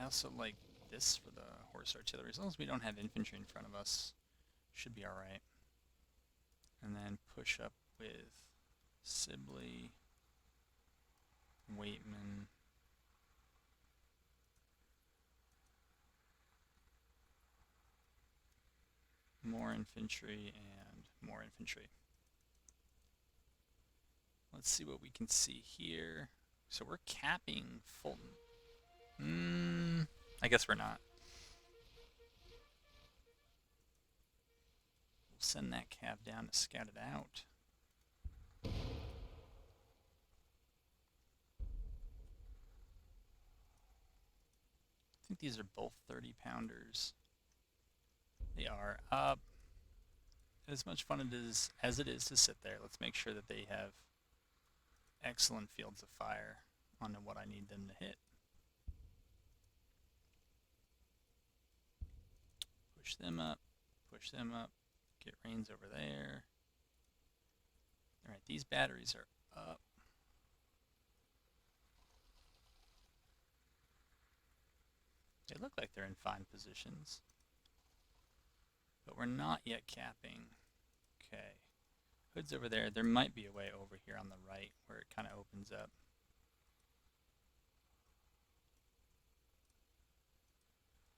I also like this for the horse artillery. As long as we don't have infantry in front of us, should be alright. And then push up with Sibley, Waitman, more infantry, and more infantry. Let's see what we can see here. So we're capping Fulton. I guess we're not. We'll send that cav down to scout it out. I think these are both 30-pounders. They are. As much fun as it is to sit there, let's make sure that they have excellent fields of fire onto what I need them to hit. Push them up, get Rains over there. Alright, these batteries are up. They look like they're in fine positions. But we're not yet capping. Okay. Hood's over there. There might be a way over here on the right where it kind of opens up.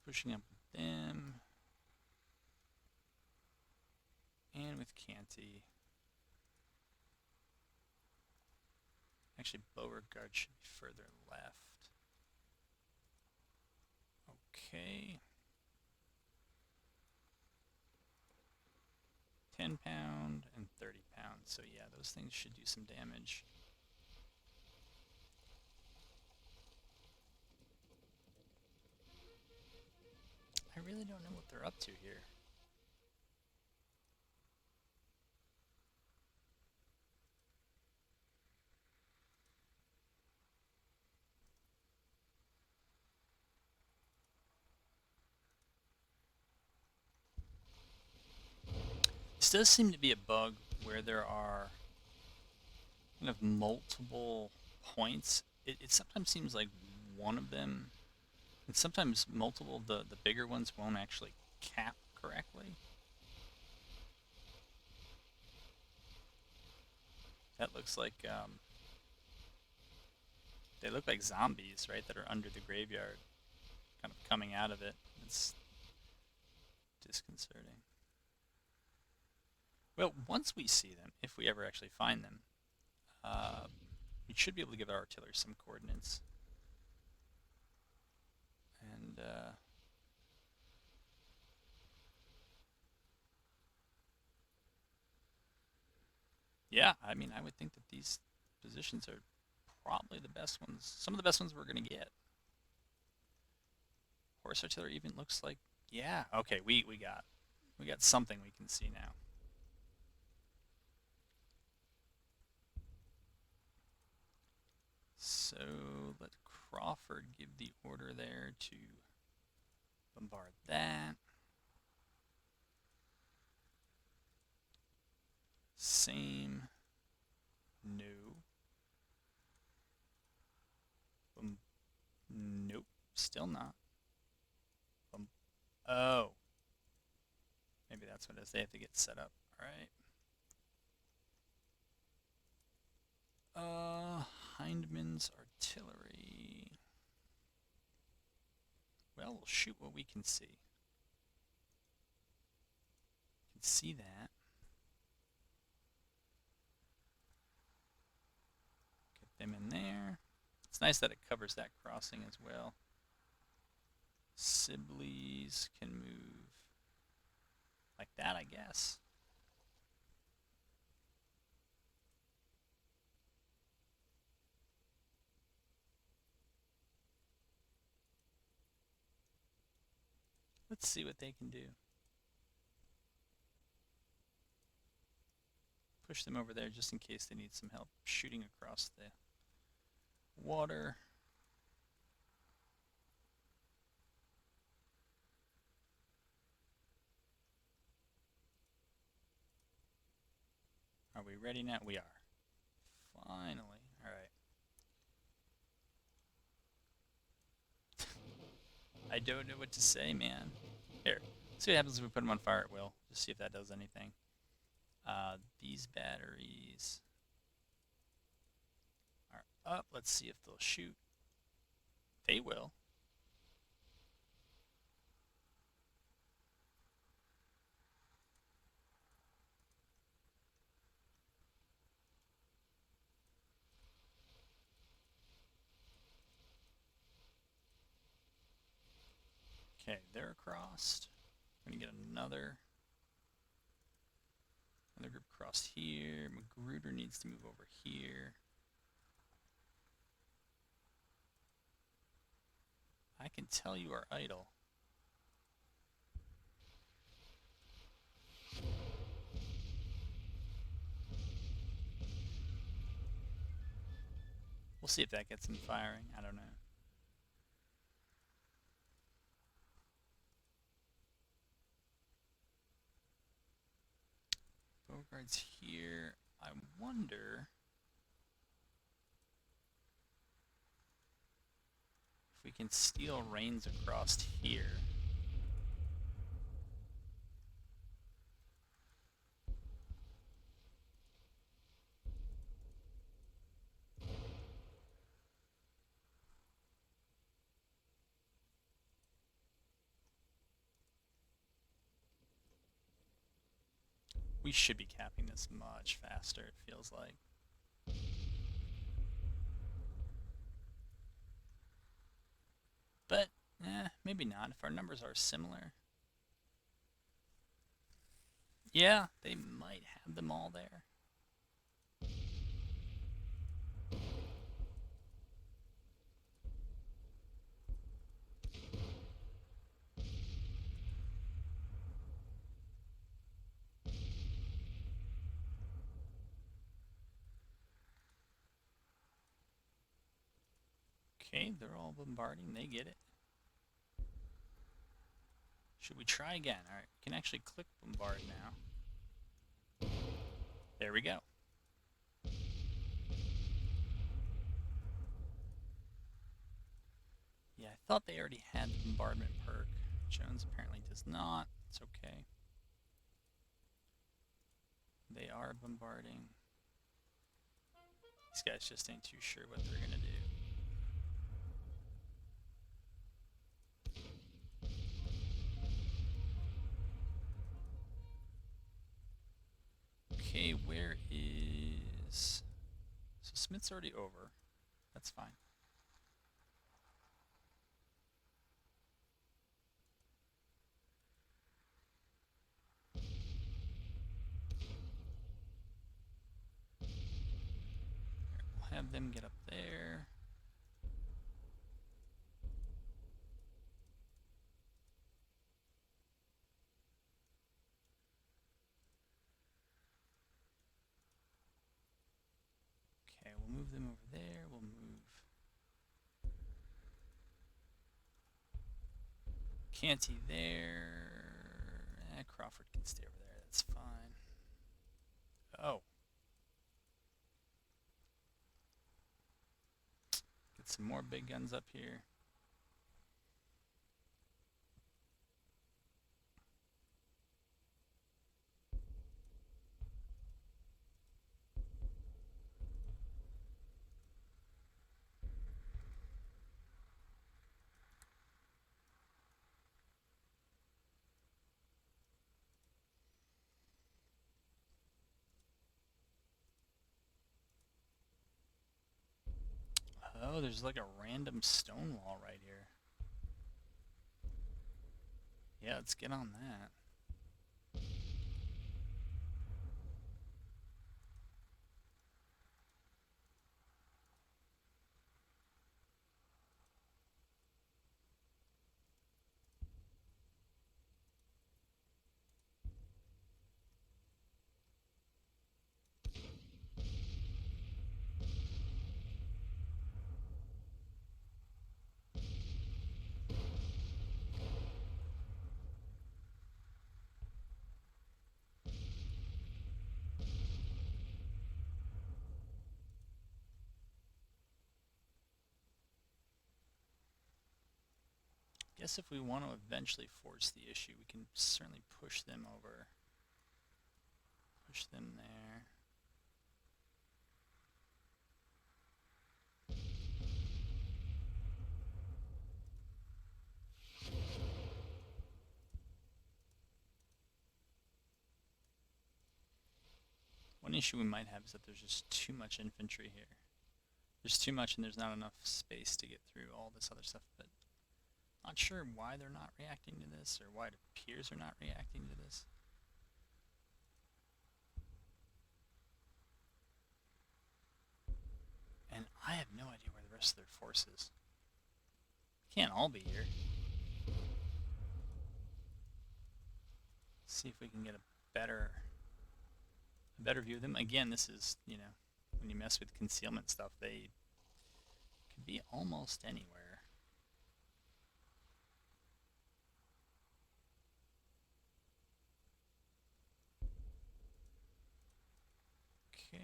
Pushing up with them. And with Canty. Actually, Beauregard should be further left. Okay. 10-pound and 30-pound. So yeah, those things should do some damage. I really don't know what they're up to here. This does seem to be a bug where there are kind of multiple points. It sometimes seems like one of them, and sometimes multiple of the bigger ones won't actually cap correctly. That looks like, they look like zombies, right, that are under the graveyard, kind of coming out of it. It's disconcerting. Well, once we see them, if we ever actually find them, we should be able to give our artillery some coordinates. And yeah, I mean, I would think that these positions are probably the best ones, some of the best ones we're going to get. Horse artillery even looks like, yeah, okay, we got something we can see now. So let Crawford give the order there to bombard that. Same. No. Nope. Still not. Oh. Maybe that's what it is. They have to get set up. Alright. Hindman's artillery. Well, we'll shoot what we can see. You can see that. Get them in there. It's nice that it covers that crossing as well. Sibley's can move like that, I guess. Let's see what they can do. Push them over there just in case they need some help shooting across the water. Are we ready now? We are. Finally. Alright. I don't know what to say, man. Here. See what happens if we put them on fire at will. Just see if that does anything. These batteries are up. Let's see if they'll shoot. They will. Okay, they're across. We're gonna get another group across here. Magruder needs to move over here. I can tell you are idle. We'll see if that gets them firing. I don't know. Beauregard's here. I wonder if we can steal Rains across here. We should be capping this much faster, it feels like. But, maybe not, if our numbers are similar. Yeah, they might have them all there. Okay, they're all bombarding. They get it. Should we try again? Alright, we can actually click bombard now. There we go. Yeah, I thought they already had the bombardment perk. Jones apparently does not. It's okay. They are bombarding. These guys just ain't too sure what they're gonna do. Okay, where is... So Smith's already over. That's fine. We'll have them get up there. Okay, we'll move them over there. We'll move Canty there. Crawford can stay over there. That's fine. Oh. Get some more big guns up here. Oh, there's like a random stone wall right here. Yeah, let's get on that. guess if we want to eventually force the issue, we can certainly push them over. Push them there. One issue we might have is that there's just too much infantry here. There's too much and there's not enough space to get through all this other stuff, but not sure why they're not reacting to this or why it appears they're not reacting to this. And I have no idea where the rest of their force is. Can't all be here. Let's see if we can get a better view of them. Again, this is, you know, when you mess with concealment stuff, they could be almost anywhere. Okay.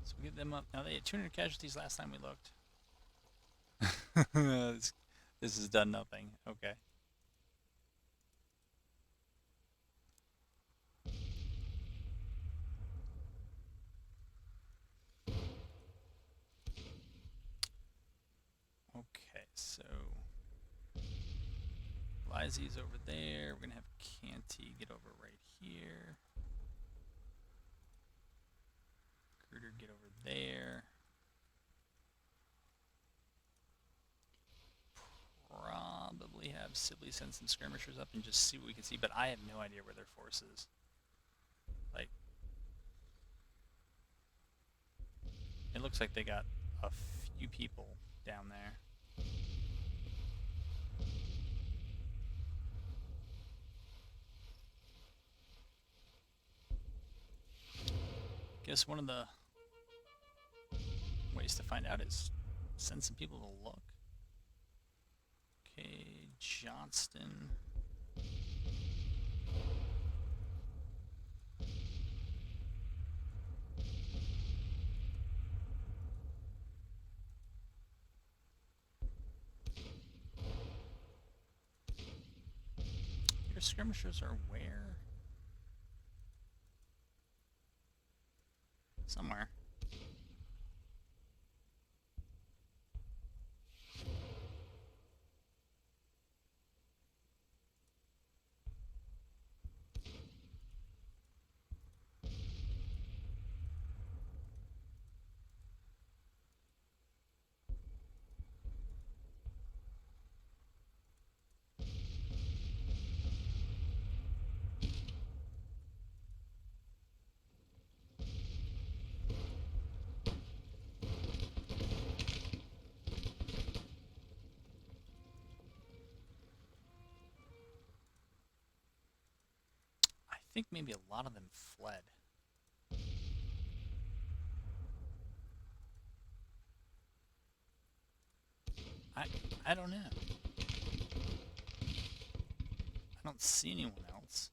So we get them up. Now they had 200 casualties last time we looked. This has done nothing. Okay. Okay, so Lizy's over there. We're gonna have Canty get over right here. Gruder get over there. Probably have Sibley send some skirmishers up and just see what we can see, but I have no idea where their force is. Like, it looks like they got a few people down there. Guess one of the ways to find out is send some people to look. Okay, Johnston. Your skirmishers are where? Somewhere. I think maybe a lot of them fled. I don't know. I don't see anyone else.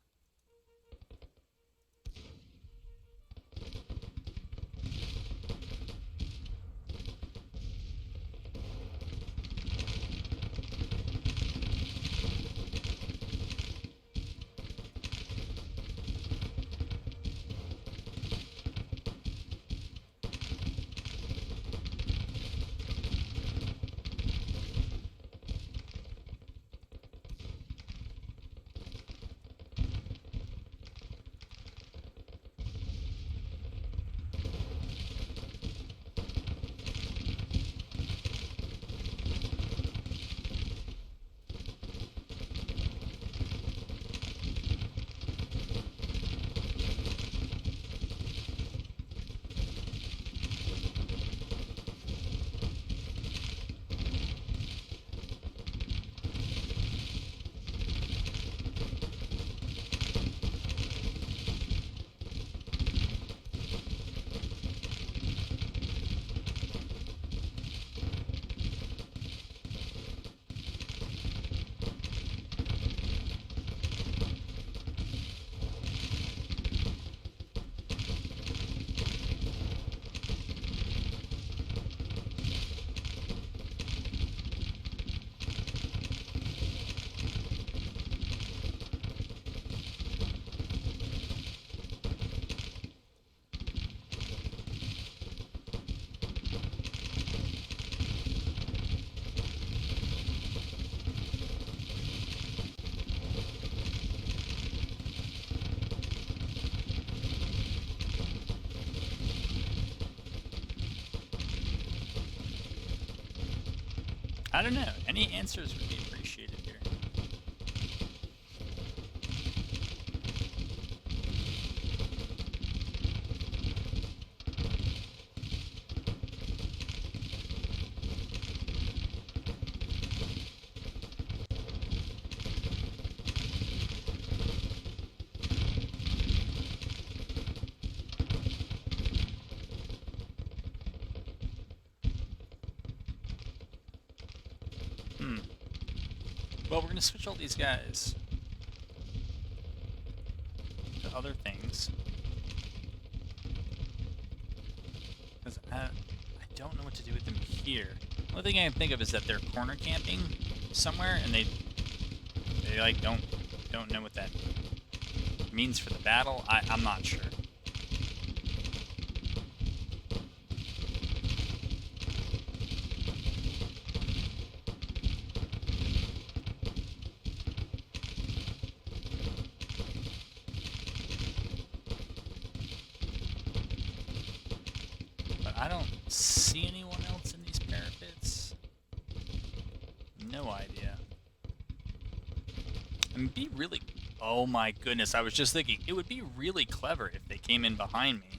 I don't know. Any answers would be appreciated here. Well, we're going to switch all these guys to other things. Because I don't know what to do with them here. The only thing I can think of is that they're corner camping somewhere, and they like don't know what that means for the battle. I'm not sure. I don't see anyone else in these parapets. No idea. I mean, be really... Oh my goodness, I was just thinking, it would be really clever if they came in behind me.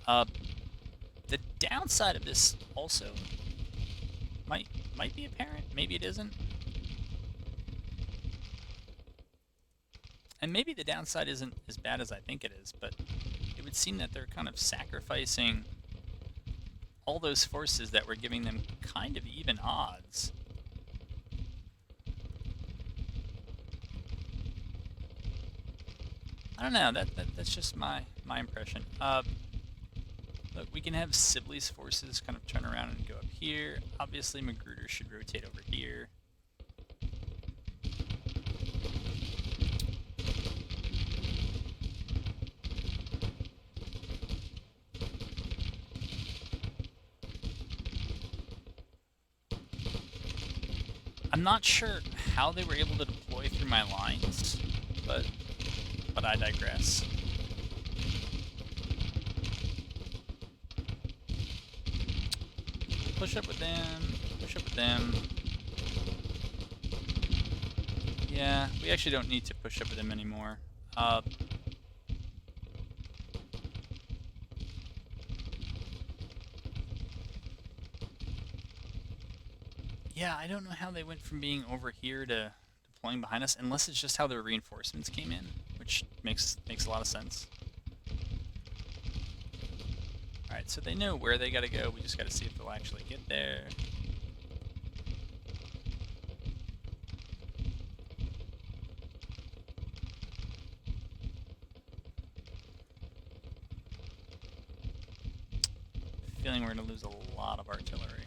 The downside of this also might be apparent. Maybe it isn't. And maybe the downside isn't as bad as I think it is, but it would seem that they're kind of sacrificing all those forces that were giving them kind of even odds. I don't know, that's just my impression. Look, we can have Sibley's forces kind of turn around and go up here. Obviously, Magruder should rotate over here. I'm not sure how they were able to deploy through my lines, but I digress. Push up with them, push up with them. Yeah, we actually don't need to push up with them anymore. Yeah, I don't know how they went from being over here to deploying behind us, unless it's just how their reinforcements came in, which makes a lot of sense. Alright, so they know where they gotta go, we just gotta see if they'll actually get there. Feeling we're gonna lose a lot of artillery.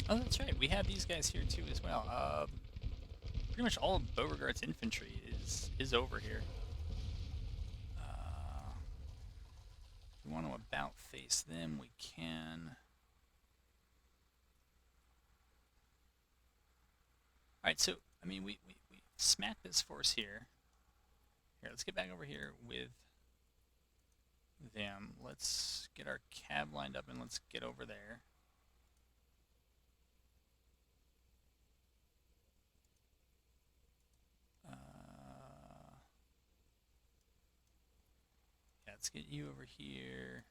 Oh, that's right. We have these guys here too as well. Pretty much all of Beauregard's infantry is over here. If we want to about face them, we can. Alright, so, I mean, we smacked this force here. Here, let's get back over here with them. Let's get our cab lined up and let's get over there. Let's get you over here.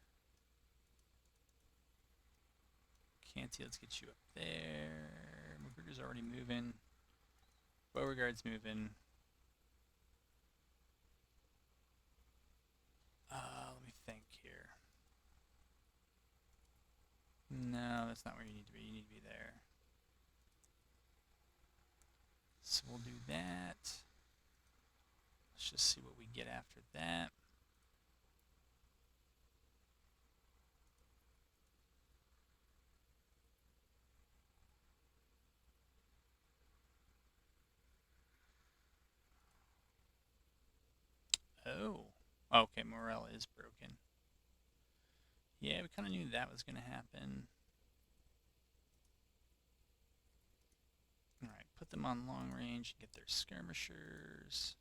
Canty, let's get you up there. Magruder's already moving. Beauregard's moving. Let me think here. that's not where you need to be. You need to be there. So we'll do that. Let's just see what we get after that. Oh. Okay, morale is broken. Yeah, we kind of knew that was going to happen. Alright, put them on long range and get their skirmishers.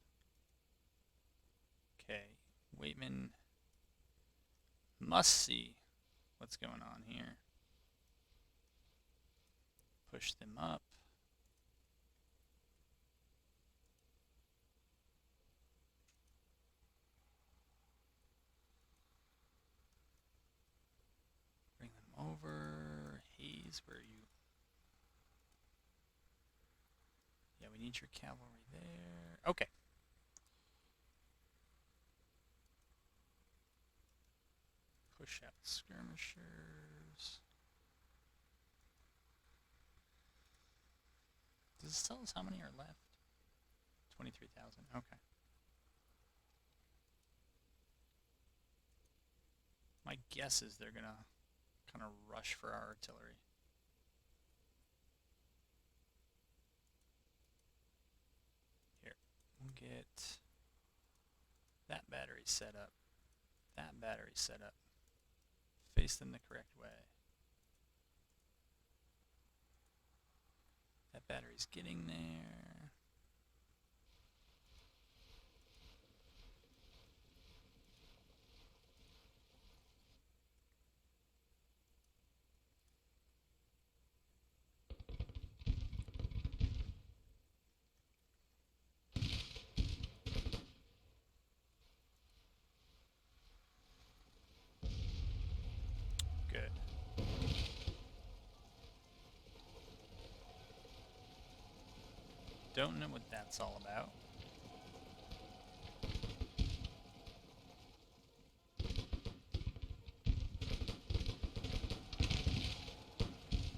Okay, Waitman must see what's going on here. Push them up. Bring them over. Hayes, where are you? Yeah, we need your cavalry there. Okay. Push out skirmishers. Does it tell us how many are left? 23,000. Okay. My guess is they're going to kind of rush for our artillery. Here, we'll get that battery set up. That battery set up. Face them the correct way. That battery's getting there. Good. Don't know what that's all about.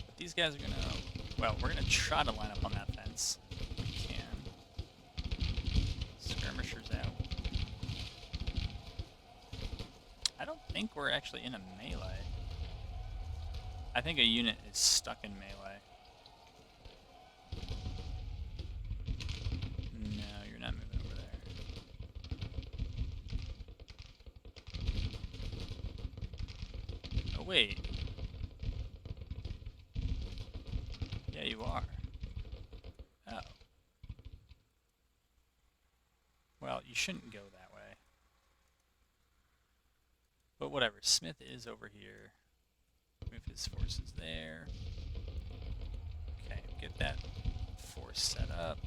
But these guys are gonna, well, we're gonna try to line up on that fence. We can. Skirmishers out. I don't think we're actually in a melee. I think a unit is stuck in melee. No, you're not moving over there. Oh, wait. Yeah, you are. Oh. Well, you shouldn't go that way. But whatever, Smith is over here. Move his forces there. Okay, get that force set up.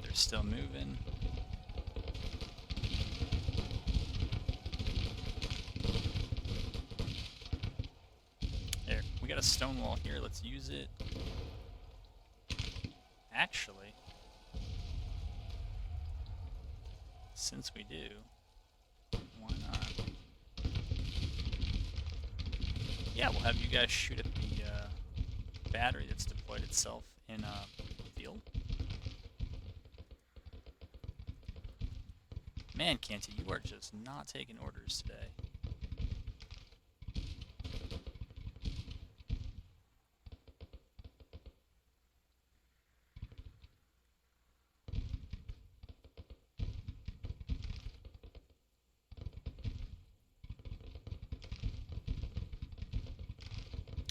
They're still moving. There, we got a stone wall here. Let's use it. Actually, since we do, why not? Yeah, we'll have you guys shoot at the battery that's deployed itself in a field. Man, Canty, you are just not taking orders today.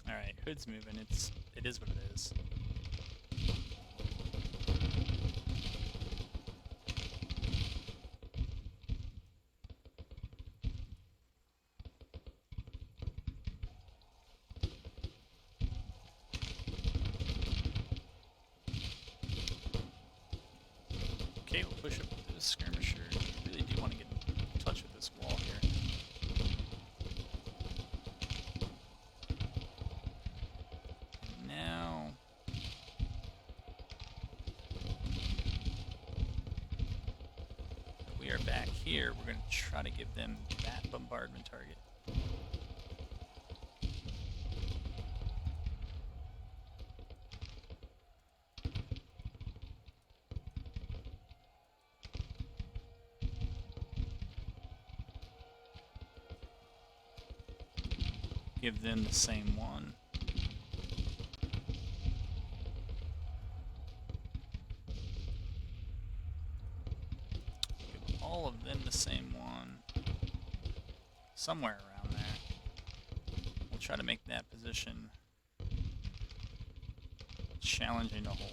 Alright, Hood's moving. It is what it is. Okay, we'll push up with the skirmisher. We really do want to get in touch with this wall here. And now, we are back here. We're going to try to give them that bombardment target. Give them the same one. Give all of them the same one. Somewhere around there. We'll try to make that position challenging to hold.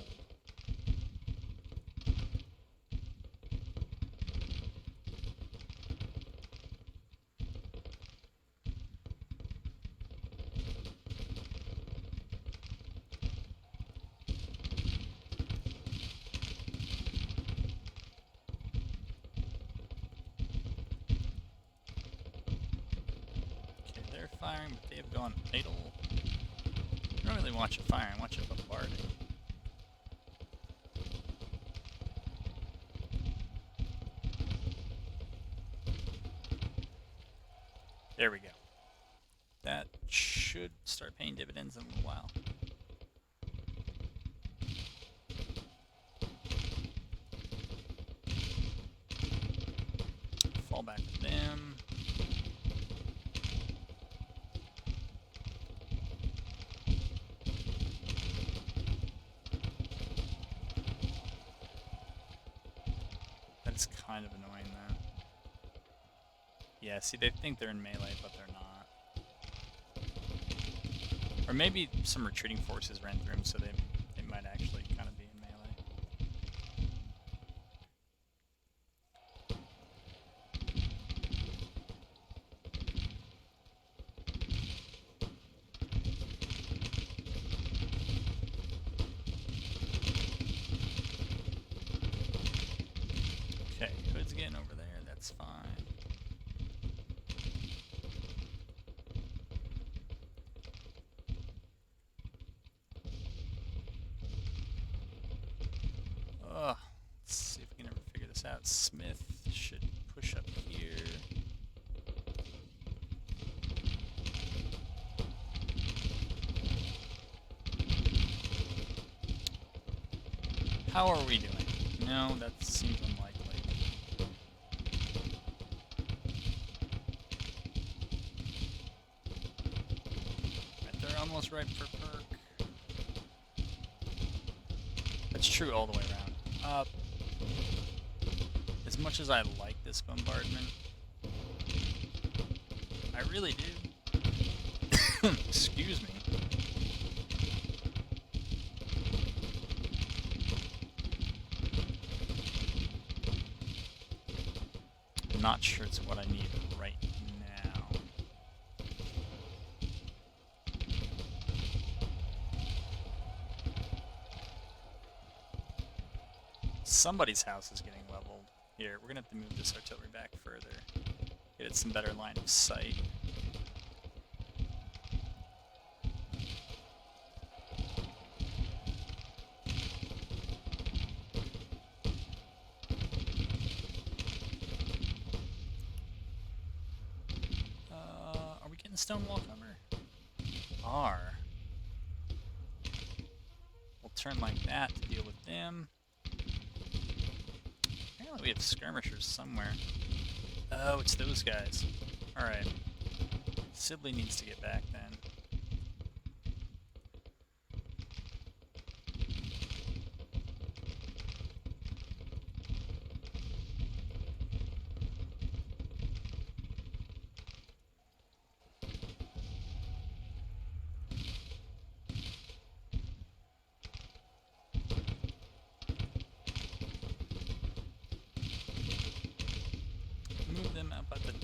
Firing, but they have gone idle. I don't really watch it firing, watch it bombarding. There we go. That should start paying dividends in a little while. Fall back with them. That's kind of annoying though. Yeah, see, they think they're in melee, but they're not. Or maybe some retreating forces ran through them, so they might actually kind of be in melee. Okay, Hood's getting over there, that's fine. Let's see if we can ever figure this out. Smith should push up here. How are we doing? No, that seems unlikely. Right, they're almost ripe for perk. That's true all the way around. As much as I like this bombardment, I really do. Excuse me. I'm not sure it's what I need right now. Somebody's house is getting leveled. Here, we're gonna have to move this artillery back further. Get it some better line of sight. Are we getting stone wall cover? Are. We'll turn like that to deal with them. We have skirmishers somewhere. Oh, it's those guys. Alright. Sibley needs to get back then.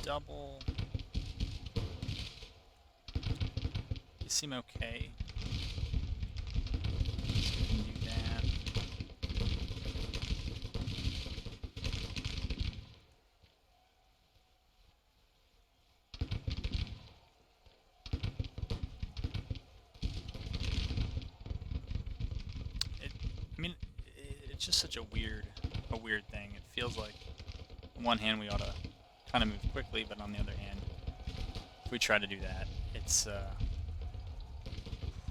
Double. You seem okay. So we can do that. It's just such a weird thing. It feels like, on one hand, we ought to kind of move quickly, but on the other hand, if we try to do that, it's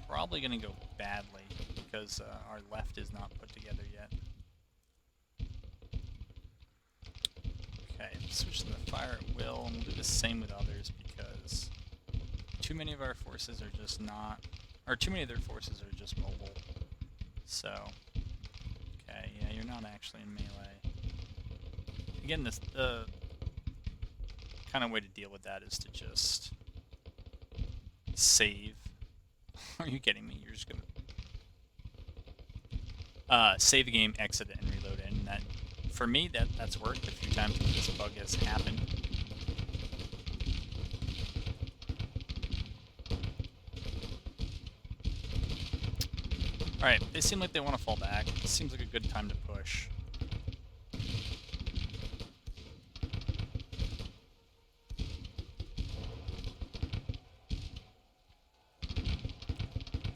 probably going to go badly because our left is not put together yet. Okay, let's switch to the fire at will, and we'll do the same with others because too many of our forces are just not, or too many of their forces are just mobile. So, okay, yeah, you're not actually in melee. Again, the kind of way to deal with that is to just save. Are you kidding me? You're just gonna save the game, exit it, and reload it. And that, for me, that's worked a few times when this bug has happened. Alright, they seem like they want to fall back. It seems like a good time to push.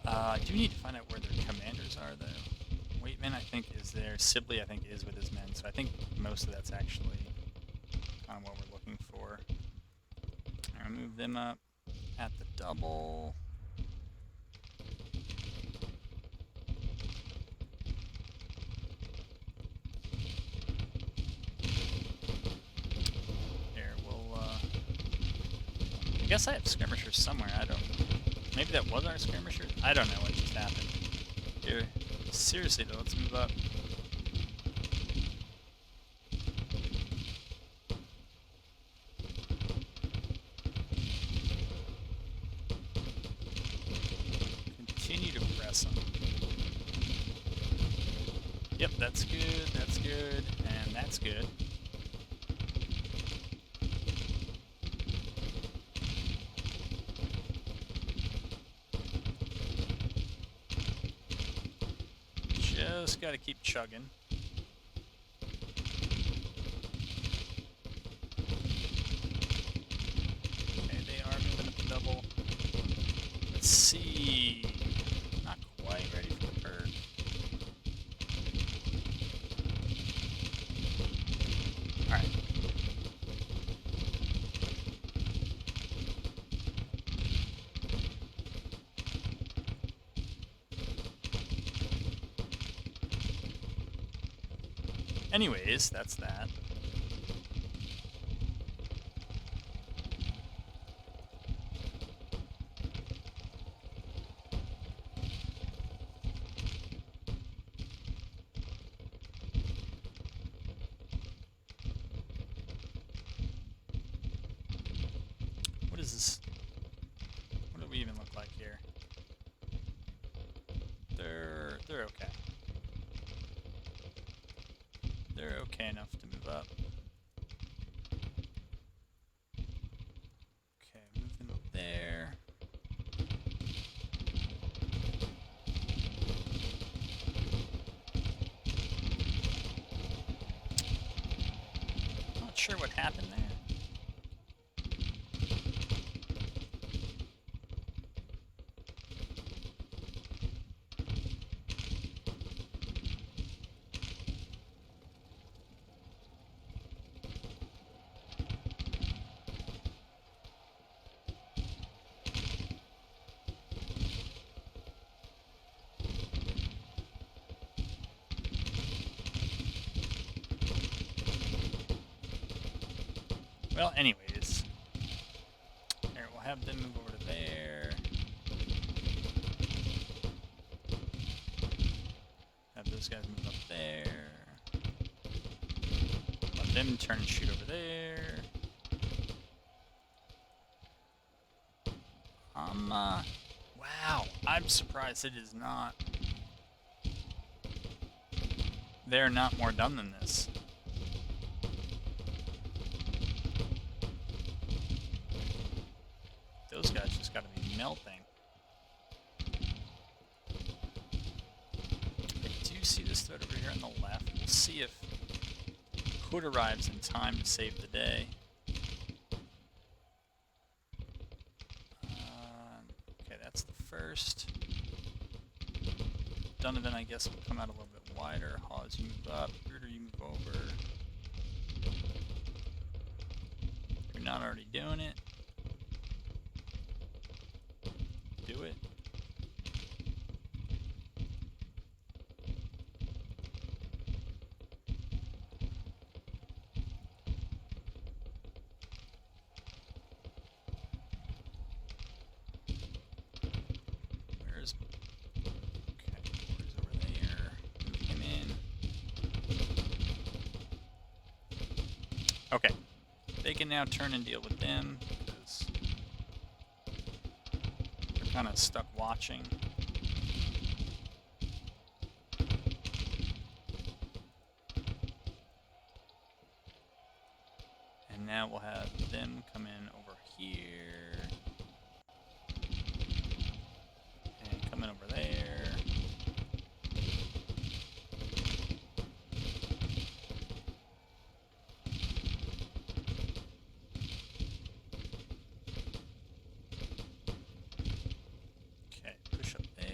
I do need to find out where their commanders are, though. Waitman, I think, is there. Sibley, I think, is with his men. So I think most of that's actually kind of what we're looking for. I'm going to move them up at the double. Here, we'll, I guess I have skirmishers somewhere. I don't... Maybe that was our skirmishers? I don't know what just happened. Here, seriously though, let's move up. Continue to press them. Yep, that's good, and that's good. Just gotta keep chugging. Okay, they are moving up the double. Let's see. Not quite ready for the perk. Alright. Anyways, that's that. What is this? What do we even look like here? They're okay. They're okay enough to move up. Okay, move them up there. Not sure what happened there. Well, anyways, there, we'll have them move over to there. Have those guys move up there. Let them turn and shoot over there. Wow, I'm surprised it is not. They're not more done than this. Those guys just gotta be melting. I do see this thread over here on the left. We'll see if Hood arrives in time to save the day. Okay, that's the first. Donovan, I guess, will come out a little bit wider. Hawes, you move up. Ritter, you move over. You're not already doing it. Do it. Okay, they can now turn and deal with them, because they're kind of stuck watching. And now we'll have them come in over here. And come in over there. Okay, push up there.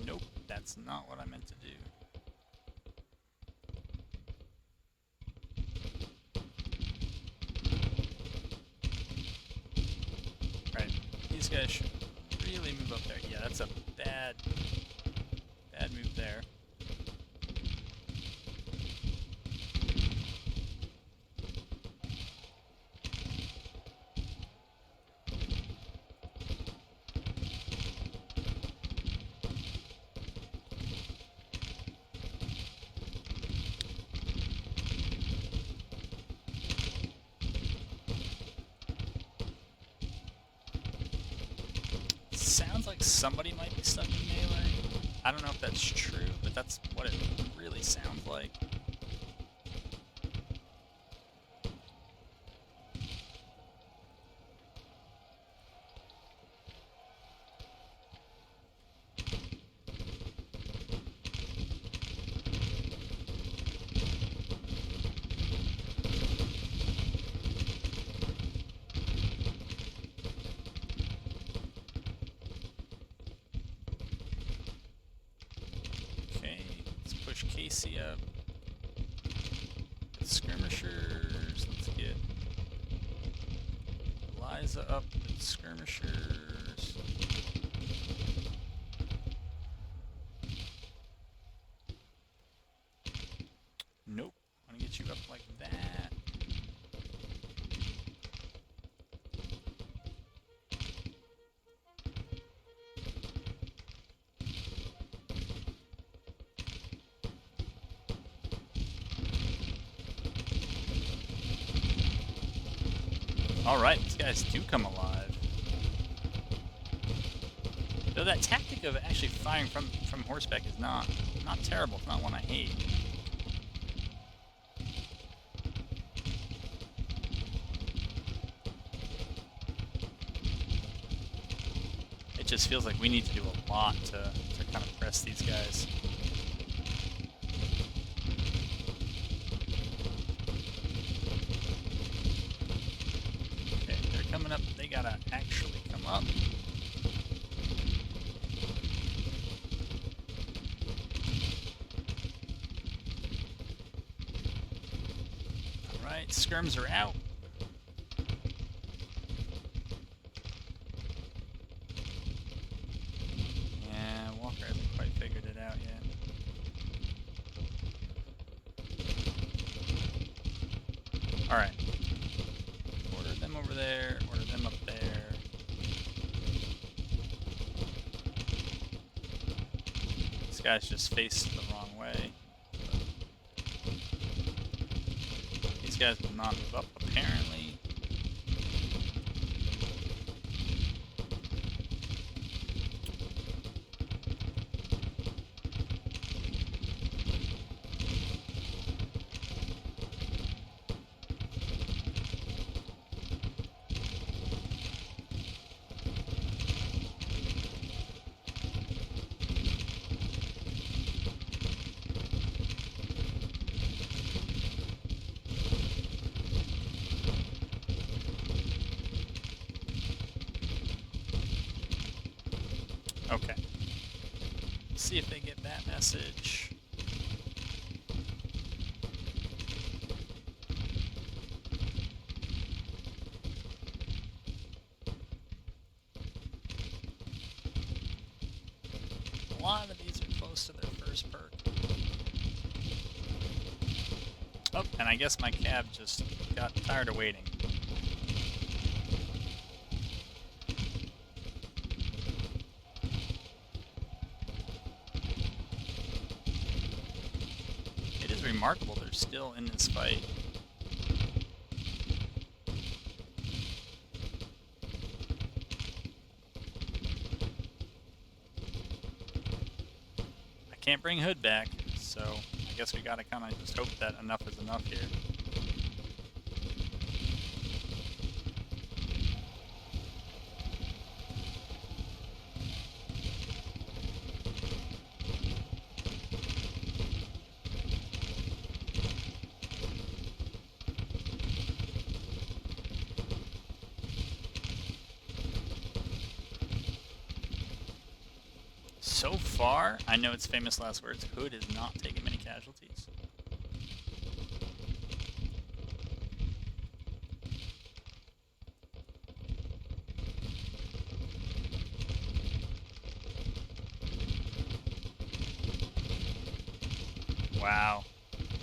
Nope, that's not what I meant to do. Alright, these guys should really move up there. Yeah, that's a bad move there. Sounds like somebody might be stuck in melee. I don't know if that's true, but that's what it really sounds like. Casey up. With skirmishers. Let's get Eliza up with skirmishers. Nope. I'm gonna get you up like that. Alright, these guys do come alive. Though that tactic of actually firing from horseback is not terrible. It's not one I hate. It just feels like we need to do a lot to kind of press these guys. Coming up, they gotta actually come up. Alright, skirms are out. Yeah, Walker hasn't quite figured it out yet. Alright. Order them over there, order them up there. These guys just faced the wrong way. These guys will not move up, apparently. Okay. Let's see if they get that message. A lot of these are close to their first perk. Oh, and I guess my cab just got tired of waiting. remarkable they're still in this fight. I can't bring Hood back, so I guess we gotta kind of just hope that enough is enough here. So far, I know it's famous last words, Hood has not taken many casualties. Wow.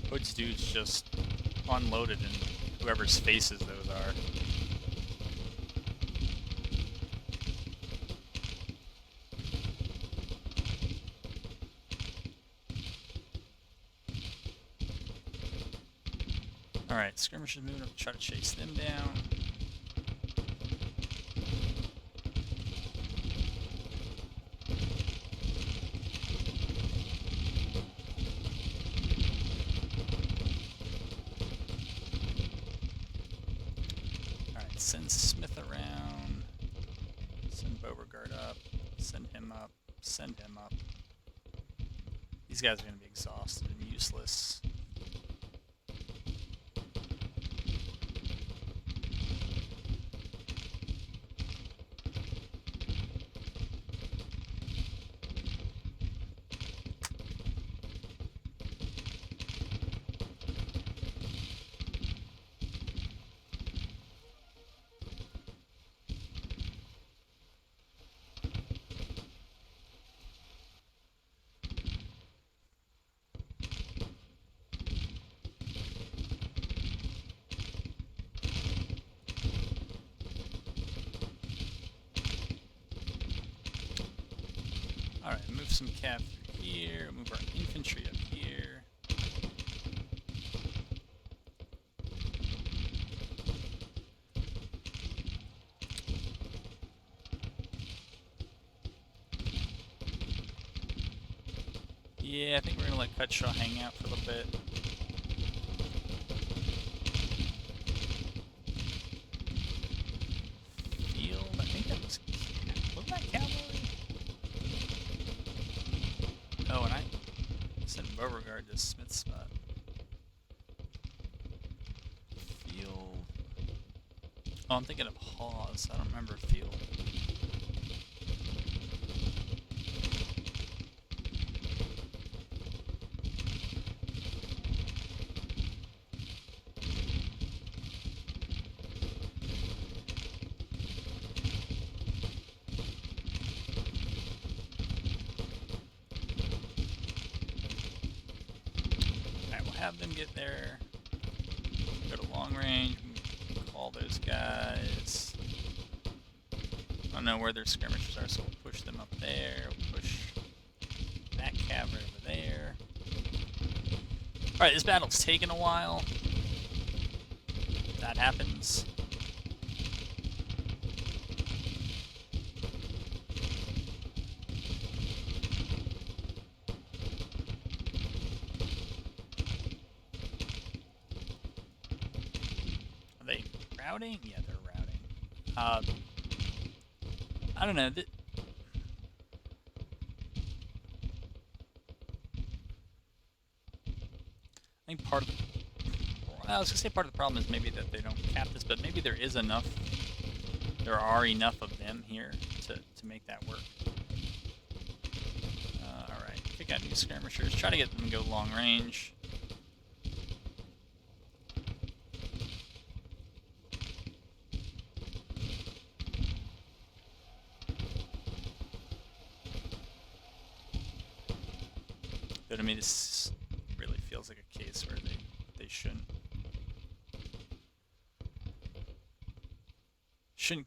Hood's dudes just unloaded in whoever's faces those are. Alright, skirmishers moving up to try to chase them down. Alright, send Smith around. Send Beauregard up. Send him up. Send him up. These guys are going to be exhausted and useless. Alright, move some cav through here, move our infantry up here. Yeah, I think we're gonna let Cutshaw hang out for a little bit. Field, I think that was... wasn't that cavalry? Oh, and I sent Beauregard to Smith's spot. Field... Oh, I'm thinking of Hawes. I don't remember Field. Have them get there, go to long range, call those guys. I don't know where their skirmishers are, so we'll push them up there, we'll push that cavalry over there. Alright, this battle's taken a while. That happens. Are they routing? Yeah, they're routing. I don't know. I think part of the... I was going to say part of the problem is maybe that they don't cap this, but maybe there is enough... There are enough of them here to make that work. Alright, pick out new skirmishers. Try to get them to go long range. But I mean, this really feels like a case where they shouldn't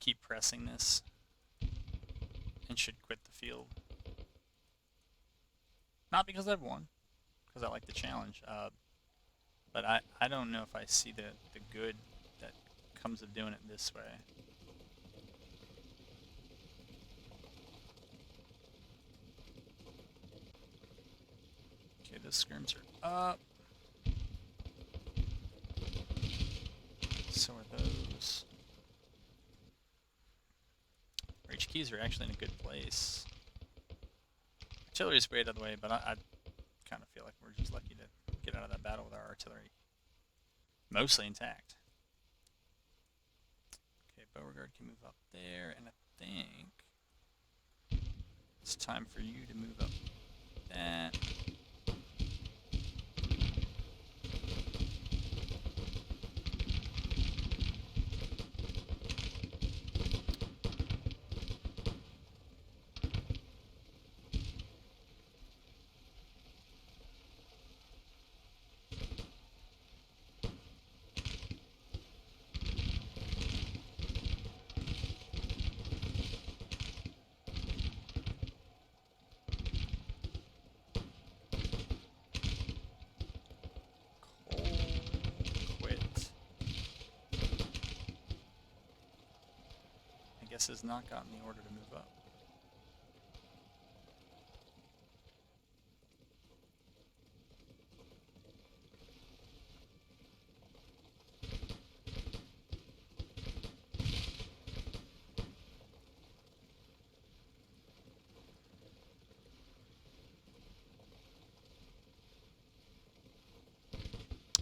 keep pressing this and should quit the field. Not because I've won, because I like the challenge. but I don't know if I see the good that comes of doing it this way. Okay, those skirms are up. So are those. Our HQs are actually in a good place. Artillery's way out of the way, but I kind of feel like we're just lucky to get out of that battle with our artillery mostly intact. Okay, Beauregard can move up there, and I think it's time for you to move up that. Has not gotten the order to move up.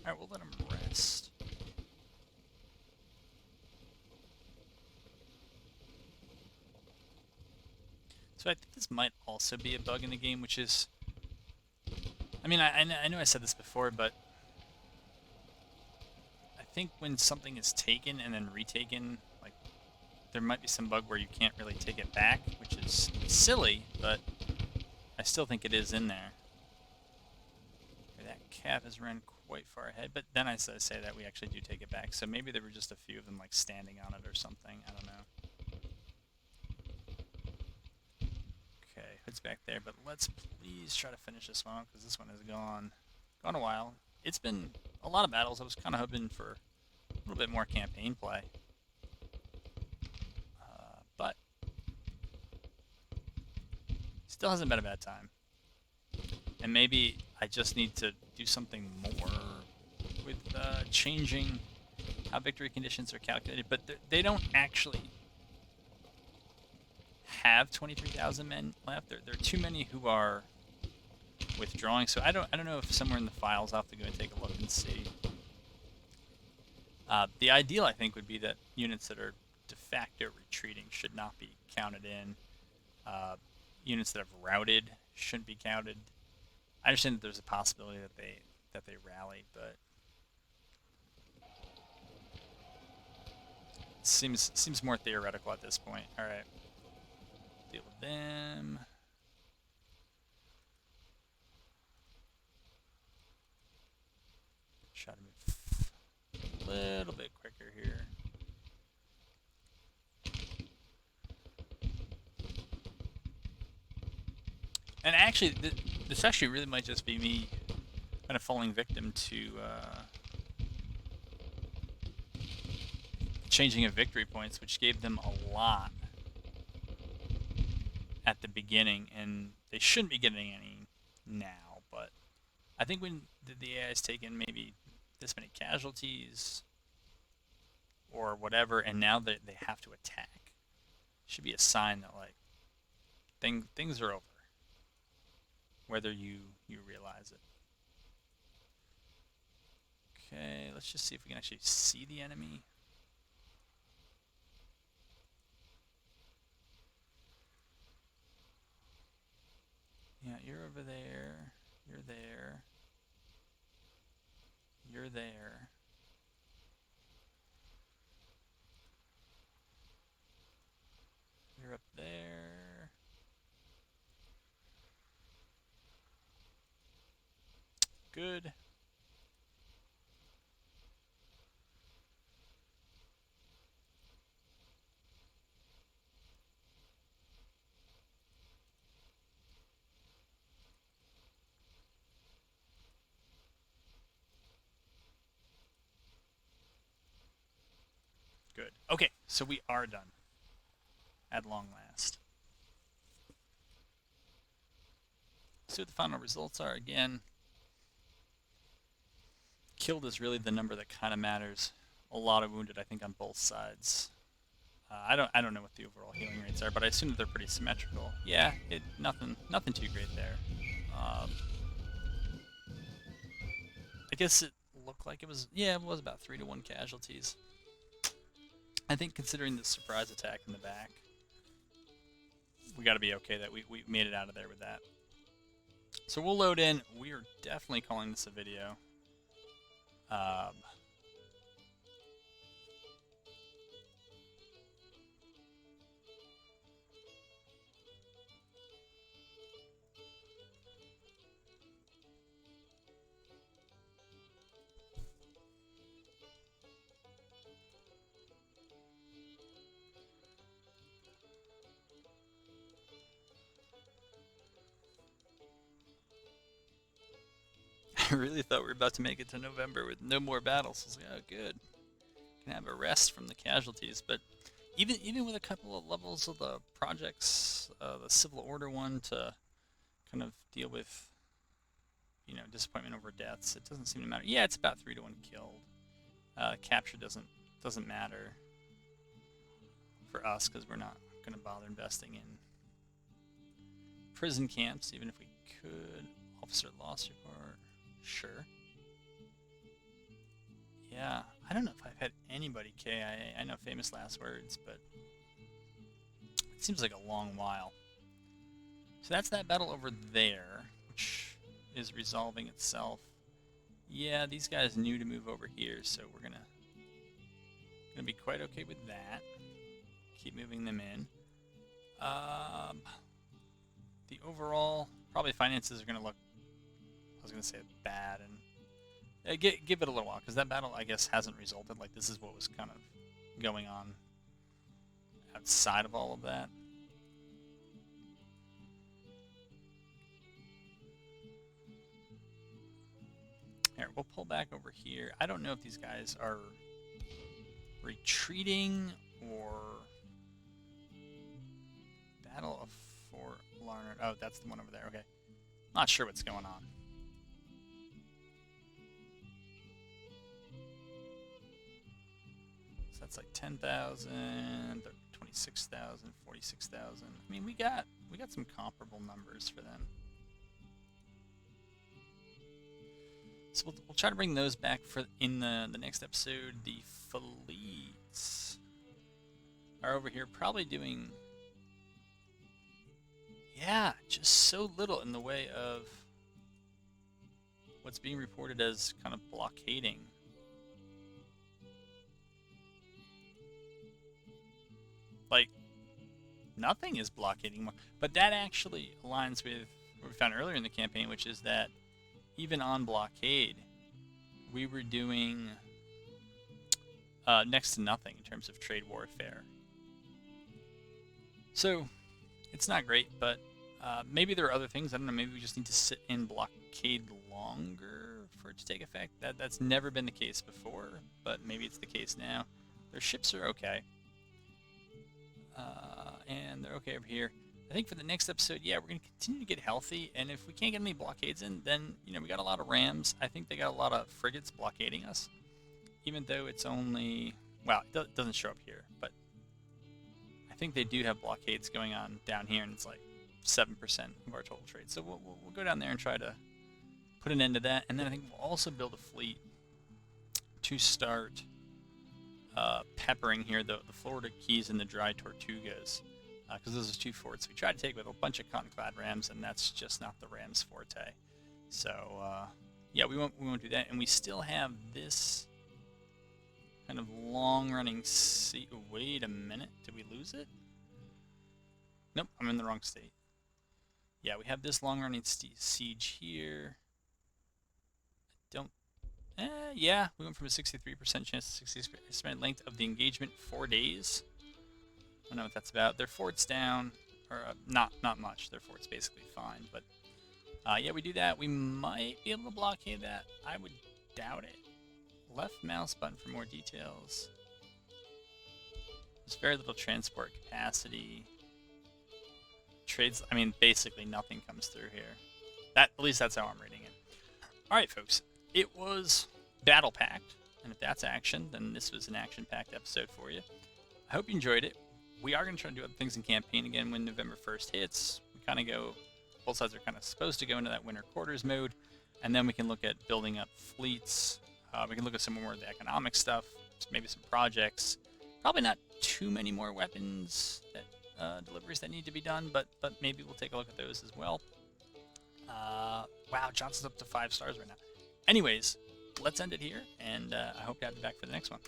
Alright, we'll let him rest. So I think this might also be a bug in the game, which is... I mean, I know I said this before, but I think when something is taken and then retaken, like, there might be some bug where you can't really take it back, which is silly, but I still think it is in there. Okay, that cap has run quite far ahead, but then I say that we actually do take it back, so maybe there were just a few of them, like, standing on it or something, I don't know. Okay, hood's back there, but let's please try to finish this one, because this one has gone a while. It's been a lot of battles. I was kind of hoping for a little bit more campaign play. But still hasn't been a bad time. And maybe I just need to do something more with changing how victory conditions are calculated, but they don't actually have 23,000 men left. There are too many who are withdrawing, so I don't know if somewhere in the files I'll have to go and take a look and see. The ideal, I think, would be that units that are de facto retreating should not be counted in. Units that have routed shouldn't be counted. I understand that there's a possibility that they rally, but it seems more theoretical at this point. All right. Deal with them. Try to move a little bit quicker here. And actually, this actually really might just be me kind of falling victim to changing of victory points, which gave them a lot at the beginning, and they shouldn't be getting any now, but I think when the AI has taken maybe this many casualties or whatever, and now that they have to attack, should be a sign that, like, things are over, whether you realize it. Okay, let's just see if we can actually see the enemy. Yeah, you're over there. You're there. You're there. You're up there. Good. Good. Okay, so we are done. At long last. See what the final results are again. Killed is really the number that kind of matters. A lot of wounded, I think, on both sides. I don't know what the overall healing rates are, but I assume that they're pretty symmetrical. Yeah, nothing too great there. I guess it looked like it was, yeah, it was about 3-to-1 casualties. I think considering the surprise attack in the back, we got to be okay that we made it out of there with that. So we'll load in. We are definitely calling this a video. I really thought we were about to make it to November with no more battles. I was like, oh, good. Can have a rest from the casualties. But even with a couple of levels of the projects, the Civil Order one to kind of deal with, disappointment over deaths, it doesn't seem to matter. Yeah, it's about 3-to-1 killed. Capture doesn't matter for us because we're not going to bother investing in prison camps, even if we could. Officer loss report. Sure. Yeah, I don't know if I've had anybody KIA. I know famous last words, but it seems like a long while. So that's that battle over there, which is resolving itself. Yeah, these guys knew to move over here, so we're gonna be quite okay with that. Keep moving them in. The overall, probably finances are gonna look, I was gonna say bad, and give it a little while, because that battle, I guess, hasn't resulted. Like, this is what was kind of going on outside of all of that. Here, we'll pull back over here. I don't know if these guys are retreating or Battle of Fort Larned. Oh, that's the one over there. Okay. Not sure what's going on. So that's like 10,000, 26,000, 46,000. I mean, we got some comparable numbers for them. So we'll try to bring those back for in the next episode. The fleets are over here probably doing, yeah, just so little in the way of what's being reported as kind of blockading. Like, nothing is blockading more. But that actually aligns with what we found earlier in the campaign, which is that even on blockade, we were doing next to nothing in terms of trade warfare. So it's not great, but maybe there are other things. I don't know. Maybe we just need to sit in blockade longer for it to take effect. That's never been the case before, but maybe it's the case now. Their ships are okay, and they're okay over here. I think for the next episode, yeah, we're going to continue to get healthy, and if we can't get any blockades in, then, we got a lot of rams. I think they got a lot of frigates blockading us, even though it's only, well, it doesn't show up here, but I think they do have blockades going on down here, and it's like 7% of our total trade. So we'll go down there and try to put an end to that, and then I think we'll also build a fleet to start peppering here the Florida Keys and the Dry Tortugas. Because those are two forts we tried to take with a bunch of cotton-clad rams, and that's just not the Rams' forte. So, yeah, we won't do that. And we still have this kind of long-running siege. Wait a minute. Did we lose it? Nope, I'm in the wrong state. Yeah, we have this long-running siege here. Yeah, we went from a 63% chance to 60% length of the engagement, 4 days. I don't know what that's about. Their fort's down, or not much. Their fort's basically fine, but yeah, we do that. We might be able to blockade that. I would doubt it. Left mouse button for more details. There's very little transport capacity. Trades, I mean, basically nothing comes through here. At least that's how I'm reading it. Alright, folks. It was battle-packed, and if that's action, then this was an action-packed episode for you. I hope you enjoyed it. We are going to try to do other things in campaign again when November 1st hits. We kind of go, both sides are kind of supposed to go into that winter quarters mode, and then we can look at building up fleets. We can look at some more of the economic stuff, maybe some projects. Probably not too many more weapons that deliveries that need to be done, but maybe we'll take a look at those as well. Wow, Johnson's up to 5 stars right now. Anyways, let's end it here, and I hope to have you back for the next one.